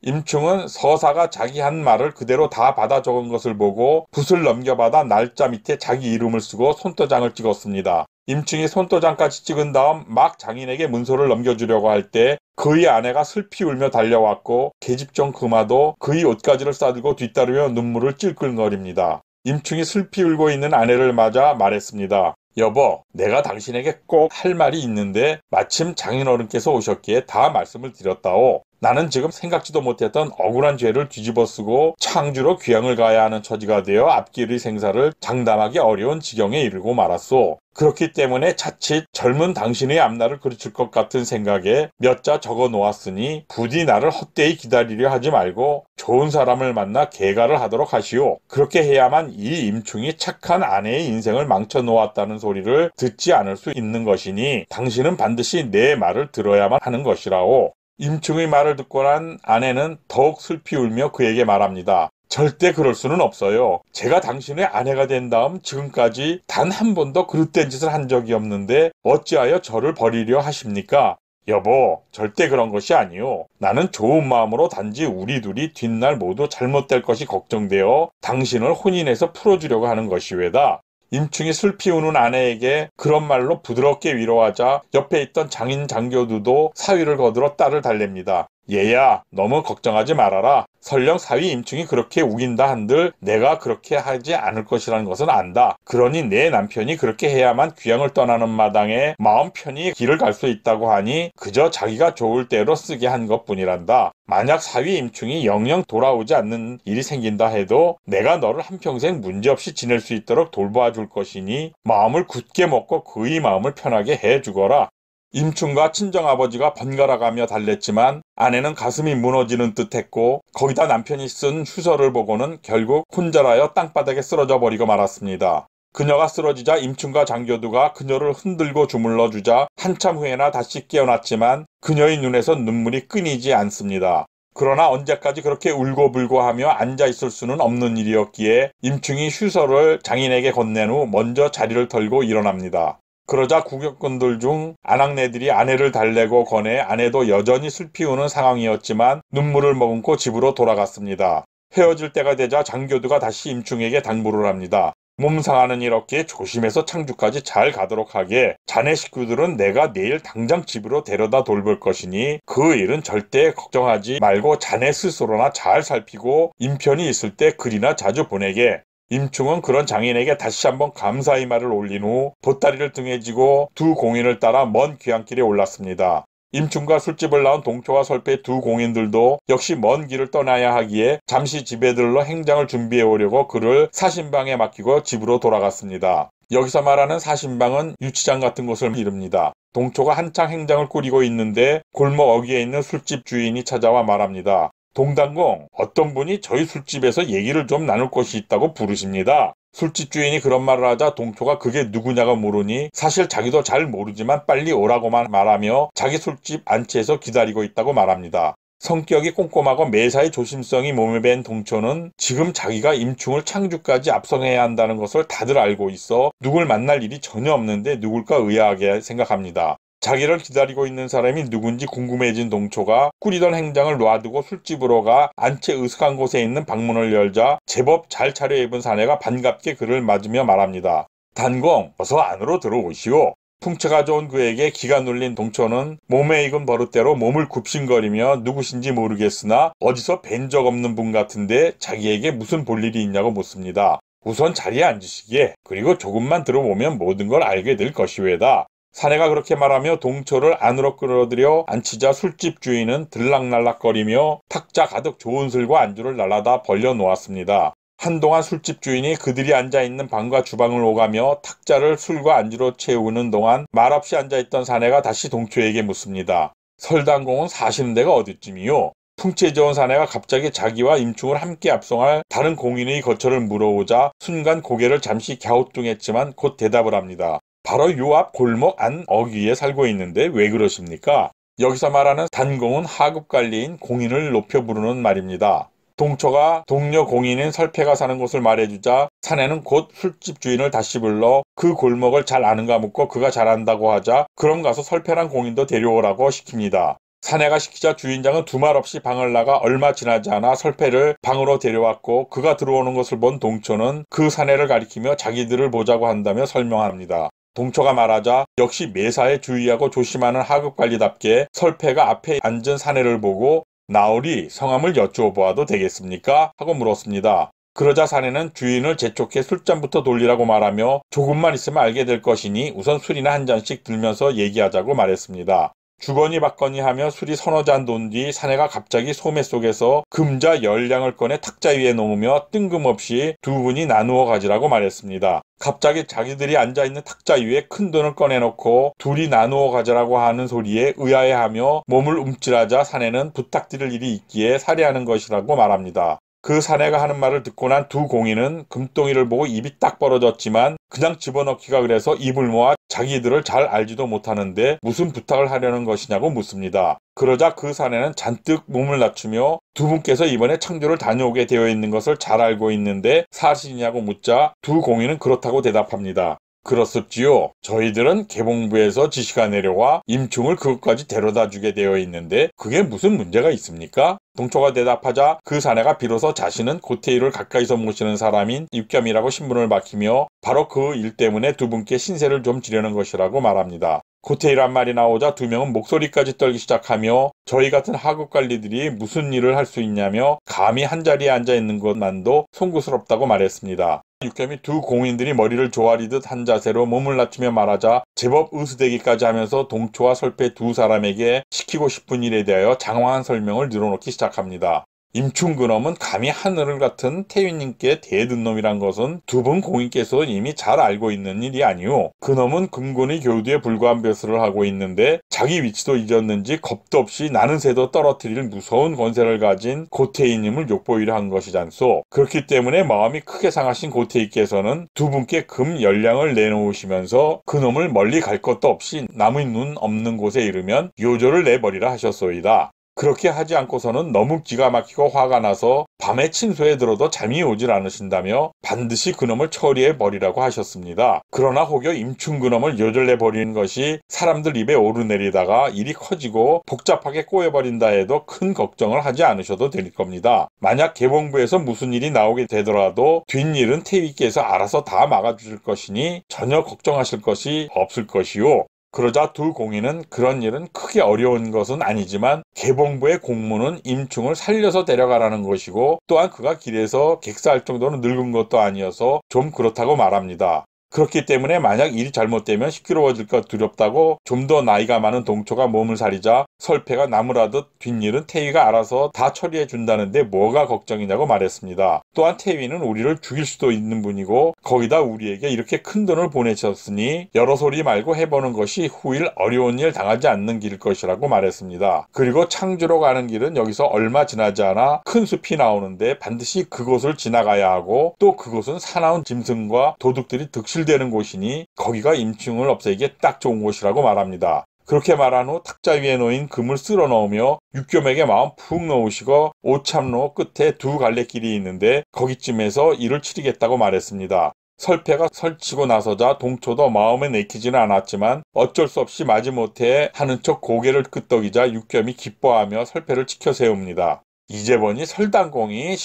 임충은 서사가 자기 한 말을 그대로 다 받아 적은 것을 보고 붓을 넘겨받아 날짜 밑에 자기 이름을 쓰고 손도장을 찍었습니다. 임충이 손도장까지 찍은 다음 막 장인에게 문서를 넘겨주려고 할 때 그의 아내가 슬피 울며 달려왔고 계집종 금화도 그의 옷가지를 싸들고 뒤따르며 눈물을 찔끔거립니다. 임충이 슬피 울고 있는 아내를 맞아 말했습니다. 여보, 내가 당신에게 꼭 할 말이 있는데 마침 장인어른께서 오셨기에 다 말씀을 드렸다오. 나는 지금 생각지도 못했던 억울한 죄를 뒤집어쓰고 창주로 귀향을 가야 하는 처지가 되어 앞길의 생사를 장담하기 어려운 지경에 이르고 말았소. 그렇기 때문에 자칫 젊은 당신의 앞날을 그르칠 것 같은 생각에 몇 자 적어 놓았으니 부디 나를 헛되이 기다리려 하지 말고 좋은 사람을 만나 개가를 하도록 하시오. 그렇게 해야만 이 임충이 착한 아내의 인생을 망쳐 놓았다는 소리를 듣지 않을 수 있는 것이니 당신은 반드시 내 말을 들어야만 하는 것이라오. 임충의 말을 듣고 난 아내는 더욱 슬피 울며 그에게 말합니다. 절대 그럴 수는 없어요. 제가 당신의 아내가 된 다음 지금까지 단 한 번도 그릇된 짓을 한 적이 없는데 어찌하여 저를 버리려 하십니까? 여보, 절대 그런 것이 아니요. 나는 좋은 마음으로 단지 우리 둘이 뒷날 모두 잘못될 것이 걱정되어 당신을 혼인해서 풀어주려고 하는 것이외다. 임충이 슬피 우는 아내에게 그런 말로 부드럽게 위로하자 옆에 있던 장인 장교두도 사위를 거들어 딸을 달랩니다. 얘야, 너무 걱정하지 말아라. 설령 사위 임충이 그렇게 우긴다 한들 내가 그렇게 하지 않을 것이라는 것은 안다. 그러니 내 남편이 그렇게 해야만 귀향을 떠나는 마당에 마음 편히 길을 갈 수 있다고 하니 그저 자기가 좋을 대로 쓰게 한 것뿐이란다. 만약 사위 임충이 영영 돌아오지 않는 일이 생긴다 해도 내가 너를 한평생 문제없이 지낼 수 있도록 돌봐줄 것이니 마음을 굳게 먹고 그의 마음을 편하게 해주거라. 임충과 친정아버지가 번갈아가며 달랬지만 아내는 가슴이 무너지는 듯했고 거기다 남편이 쓴 휴서를 보고는 결국 혼자라여 땅바닥에 쓰러져 버리고 말았습니다. 그녀가 쓰러지자 임충과 장교두가 그녀를 흔들고 주물러 주자 한참 후에나 다시 깨어났지만 그녀의 눈에서 눈물이 끊이지 않습니다. 그러나 언제까지 그렇게 울고불고 하며 앉아있을 수는 없는 일이었기에 임충이 휴서를 장인에게 건넨 후 먼저 자리를 털고 일어납니다. 그러자 구경꾼들 중 아낙네들이 아내를 달래고 권해 아내도 여전히 슬피 우는 상황이었지만 눈물을 머금고 집으로 돌아갔습니다. 헤어질 때가 되자 장교두가 다시 임충에게 당부를 합니다. 몸 상하는 일 없기에 조심해서 창주까지 잘 가도록 하게. 자네 식구들은 내가 내일 당장 집으로 데려다 돌볼 것이니 그 일은 절대 걱정하지 말고 자네 스스로나 잘 살피고 인편이 있을 때 글이나 자주 보내게. 임충은 그런 장인에게 다시 한번 감사의 말을 올린 후 보따리를 등에 지고 두 공인을 따라 먼 귀향길에 올랐습니다. 임충과 술집을 나온 동초와 설패 두 공인들도 역시 먼 길을 떠나야 하기에 잠시 집에 들러 행장을 준비해 오려고 그를 사신방에 맡기고 집으로 돌아갔습니다. 여기서 말하는 사신방은 유치장 같은 곳을 이릅니다. 동초가 한창 행장을 꾸리고 있는데 골목 어귀에 있는 술집 주인이 찾아와 말합니다. 동단공, 어떤 분이 저희 술집에서 얘기를 좀 나눌 것이 있다고 부르십니다. 술집 주인이 그런 말을 하자 동초가 그게 누구냐고 물으니 사실 자기도 잘 모르지만 빨리 오라고만 말하며 자기 술집 안치에서 기다리고 있다고 말합니다. 성격이 꼼꼼하고 매사에 조심성이 몸에 밴 동초는 지금 자기가 임충을 창주까지 앞서가야 한다는 것을 다들 알고 있어 누굴 만날 일이 전혀 없는데 누굴까 의아하게 생각합니다. 자기를 기다리고 있는 사람이 누군지 궁금해진 동초가 꾸리던 행장을 놔두고 술집으로 가 안채 으슥한 곳에 있는 방문을 열자 제법 잘 차려입은 사내가 반갑게 그를 맞으며 말합니다. 단공, 어서 안으로 들어오시오. 풍채가 좋은 그에게 기가 눌린 동초는 몸에 익은 버릇대로 몸을 굽신거리며 누구신지 모르겠으나 어디서 뵌 적 없는 분 같은데 자기에게 무슨 볼일이 있냐고 묻습니다. 우선 자리에 앉으시게. 그리고 조금만 들어보면 모든 걸 알게 될 것이외다. 사내가 그렇게 말하며 동초를 안으로 끌어들여 앉히자 술집 주인은 들락날락거리며 탁자 가득 좋은 술과 안주를 날라다 벌려놓았습니다. 한동안 술집 주인이 그들이 앉아있는 방과 주방을 오가며 탁자를 술과 안주로 채우는 동안 말없이 앉아있던 사내가 다시 동초에게 묻습니다. 설당공은 사시는 데가 어디쯤이요? 풍채 좋은 사내가 갑자기 자기와 임충을 함께 압송할 다른 공인의 거처를 물어오자 순간 고개를 잠시 갸우뚱했지만 곧 대답을 합니다. 바로 요 앞 골목 안 어귀에 살고 있는데 왜 그러십니까? 여기서 말하는 단공은 하급관리인 공인을 높여 부르는 말입니다. 동초가 동료 공인인 설패가 사는 곳을 말해주자 사내는 곧 술집 주인을 다시 불러 그 골목을 잘 아는가 묻고 그가 잘안다고 하자 그럼 가서 설패란 공인도 데려오라고 시킵니다. 사내가 시키자 주인장은 두말 없이 방을 나가 얼마 지나지 않아 설패를 방으로 데려왔고 그가 들어오는 것을 본 동초는 그 사내를 가리키며 자기들을 보자고 한다며 설명합니다. 동초가 말하자 역시 매사에 주의하고 조심하는 하급관리답게 설패가 앞에 앉은 사내를 보고 나으리 성함을 여쭈어보아도 되겠습니까? 하고 물었습니다. 그러자 사내는 주인을 재촉해 술잔부터 돌리라고 말하며 조금만 있으면 알게 될 것이니 우선 술이나 한 잔씩 들면서 얘기하자고 말했습니다. 주거니 받거니 하며 술이 서너 잔 돈 뒤 사내가 갑자기 소매 속에서 금자 10량을 꺼내 탁자 위에 놓으며 뜬금없이 두 분이 나누어 가지라고 말했습니다. 갑자기 자기들이 앉아있는 탁자 위에 큰 돈을 꺼내놓고 둘이 나누어 가지라고 하는 소리에 의아해하며 몸을 움찔하자 사내는 부탁드릴 일이 있기에 살해하는 것이라고 말합니다. 그 사내가 하는 말을 듣고 난 두 공인은 금덩이를 보고 입이 딱 벌어졌지만 그냥 집어넣기가 그래서 입을 모아 자기들을 잘 알지도 못하는데 무슨 부탁을 하려는 것이냐고 묻습니다. 그러자 그 사내는 잔뜩 몸을 낮추며 두 분께서 이번에 창조를 다녀오게 되어 있는 것을 잘 알고 있는데 사실이냐고 묻자 두 공인은 그렇다고 대답합니다. 그렇습지요. 저희들은 개봉부에서 지시가 내려와 임충을 그것까지 데려다 주게 되어 있는데 그게 무슨 문제가 있습니까? 동초가 대답하자 그 사내가 비로소 자신은 고태일을 가까이서 모시는 사람인 입겸이라고 신분을 밝히며 바로 그 일 때문에 두 분께 신세를 좀 지려는 것이라고 말합니다. 고태일한 말이 나오자 두 명은 목소리까지 떨기 시작하며 저희 같은 하급 관리들이 무슨 일을 할 수 있냐며 감히 한자리에 앉아 있는 것만도 송구스럽다고 말했습니다. 육겸이 두 공인들이 머리를 조아리듯 한 자세로 몸을 낮추며 말하자 제법 으스대기까지 하면서 동초와 설패 두 사람에게 시키고 싶은 일에 대하여 장황한 설명을 늘어놓기 시작합니다. 임충 그놈은 감히 하늘을 같은 태윈님께 대든 놈이란 것은 두 분 공인께서 이미 잘 알고 있는 일이 아니오. 그놈은 금군의 교두에 불과한 벼슬을 하고 있는데 자기 위치도 잊었는지 겁도 없이 나는 새도 떨어뜨릴 무서운 권세를 가진 고태이님을 욕보이려 한 것이잖소. 그렇기 때문에 마음이 크게 상하신 고태이께서는 두 분께 금 열량을 내놓으시면서 그놈을 멀리 갈 것도 없이 남의 눈 없는 곳에 이르면 요조를 내버리라 하셨소이다. 그렇게 하지 않고서는 너무 기가 막히고 화가 나서 밤에 침소에 들어도 잠이 오질 않으신다며 반드시 그놈을 처리해버리라고 하셨습니다. 그러나 혹여 임충 그놈을 요절내버리는 것이 사람들 입에 오르내리다가 일이 커지고 복잡하게 꼬여버린다 해도 큰 걱정을 하지 않으셔도 될 겁니다. 만약 개봉부에서 무슨 일이 나오게 되더라도 뒷일은 태위께서 알아서 다 막아주실 것이니 전혀 걱정하실 것이 없을 것이요. 그러자 두 공인은 그런 일은 크게 어려운 것은 아니지만 개봉부의 공무는 임충을 살려서 데려가라는 것이고 또한 그가 길에서 객사할 정도로 늙은 것도 아니어서 좀 그렇다고 말합니다. 그렇기 때문에 만약 일이 잘못되면 시끄러워질 것 두렵다고 좀 더 나이가 많은 동초가 몸을 사리자 설패가 나무라듯 뒷일은 태위가 알아서 다 처리해 준다는데 뭐가 걱정이냐고 말했습니다. 또한 태위는 우리를 죽일 수도 있는 분이고 거기다 우리에게 이렇게 큰 돈을 보내셨으니 여러 소리 말고 해보는 것이 후일 어려운 일 당하지 않는 길일 것이라고 말했습니다. 그리고 창주로 가는 길은 여기서 얼마 지나지 않아 큰 숲이 나오는데 반드시 그곳을 지나가야 하고 또 그곳은 사나운 짐승과 도둑들이 득실되는 곳이니 거기가 임충을 없애기에 딱 좋은 곳이라고 말합니다. 그렇게 말한 후 탁자 위에 놓인 금을 쓸어 넣으며 육겸에게 마음 푹 넣으시고 오참로 끝에 두 갈래 길이 있는데 거기쯤에서 일을 치르겠다고 말했습니다. 설패가 설치고 나서자 동초도 마음에 내키지는 않았지만 어쩔 수 없이 마지못해 하는 척 고개를 끄덕이자 육겸이 기뻐하며 설패를 지켜 세웁니다. 이제 보니 설당공이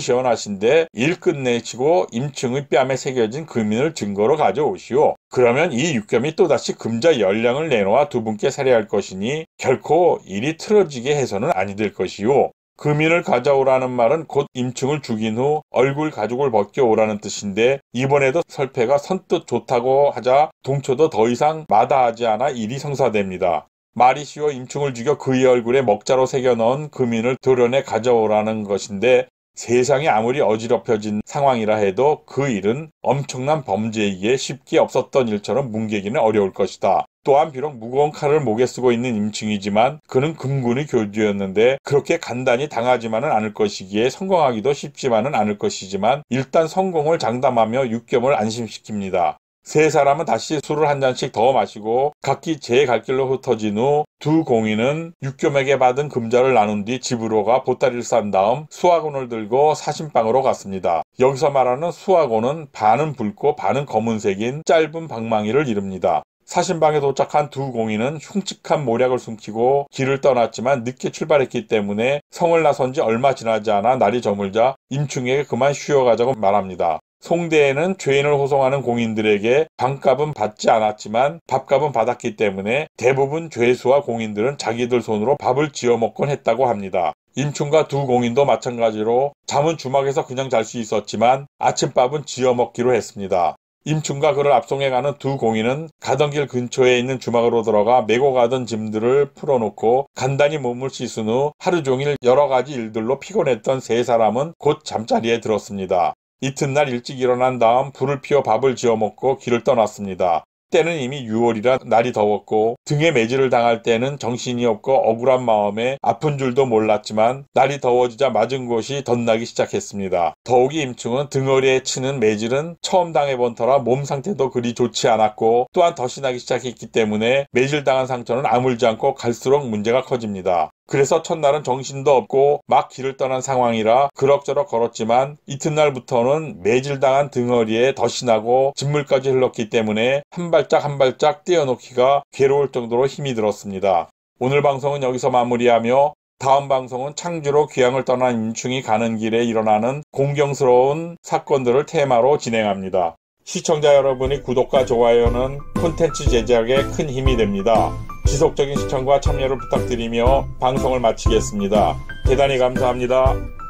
시원시원하신데 일 끝내시고 임충의 뺨에 새겨진 금인을 증거로 가져오시오. 그러면 이 육겸이 또다시 금자 열량을 내놓아 두 분께 살해할 것이니 결코 일이 틀어지게 해서는 아니 될 것이오. 금인을 가져오라는 말은 곧 임충을 죽인 후 얼굴 가죽을 벗겨오라는 뜻인데 이번에도 설패가 선뜻 좋다고 하자 동초도 더 이상 마다하지 않아 일이 성사됩니다. 말이 쉬워 임충을 죽여 그의 얼굴에 먹자로 새겨넣은 금인을 도련에 가져오라는 것인데 세상이 아무리 어지럽혀진 상황이라 해도 그 일은 엄청난 범죄이기에 쉽게 없었던 일처럼 뭉개기는 어려울 것이다. 또한 비록 무거운 칼을 목에 쓰고 있는 임충이지만 그는 금군의 교주였는데 그렇게 간단히 당하지만은 않을 것이기에 성공하기도 쉽지만은 않을 것이지만 일단 성공을 장담하며 육겸을 안심시킵니다. 세 사람은 다시 술을 한 잔씩 더 마시고 각기 제 갈 길로 흩어진 후 두 공인은 육겸에게 받은 금자를 나눈 뒤 집으로 가 보따리를 싼 다음 수화곤을 들고 사신방으로 갔습니다. 여기서 말하는 수화곤은 반은 붉고 반은 검은색인 짧은 방망이를 이릅니다. 사신방에 도착한 두 공인은 흉측한 모략을 숨기고 길을 떠났지만 늦게 출발했기 때문에 성을 나선 지 얼마 지나지 않아 날이 저물자 임충에게 그만 쉬어가자고 말합니다. 송대에는 죄인을 호송하는 공인들에게 방값은 받지 않았지만 밥값은 받았기 때문에 대부분 죄수와 공인들은 자기들 손으로 밥을 지어 먹곤 했다고 합니다. 임충과 두 공인도 마찬가지로 잠은 주막에서 그냥 잘 수 있었지만 아침밥은 지어 먹기로 했습니다. 임충과 그를 앞송해가는 두 공인은 가던 길 근처에 있는 주막으로 들어가 메고 가던 짐들을 풀어놓고 간단히 몸을 씻은 후 하루 종일 여러 가지 일들로 피곤했던 세 사람은 곧 잠자리에 들었습니다. 이튿날 일찍 일어난 다음 불을 피워 밥을 지어 먹고 길을 떠났습니다. 때는 이미 6월이라 날이 더웠고 등에 매질을 당할 때는 정신이 없고 억울한 마음에 아픈 줄도 몰랐지만 날이 더워지자 맞은 곳이 덧나기 시작했습니다. 더욱이 임충은 등허리에 치는 매질은 처음 당해본 터라 몸 상태도 그리 좋지 않았고 또한 덫이 나기 시작했기 때문에 매질당한 상처는 아물지 않고 갈수록 문제가 커집니다. 그래서 첫날은 정신도 없고 막 길을 떠난 상황이라 그럭저럭 걸었지만 이튿날부터는 매질당한 등허리에 덫이 나고 진물까지 흘렀기 때문에 한 발짝 한 발짝 떼어놓기가 괴로울 정도로 힘이 들었습니다. 오늘 방송은 여기서 마무리하며 다음 방송은 창주로 귀향을 떠난 임충이 가는 길에 일어나는 공경스러운 사건들을 테마로 진행합니다. 시청자 여러분의 구독과 좋아요는 콘텐츠 제작에 큰 힘이 됩니다. 지속적인 시청과 참여를 부탁드리며 방송을 마치겠습니다. 대단히 감사합니다.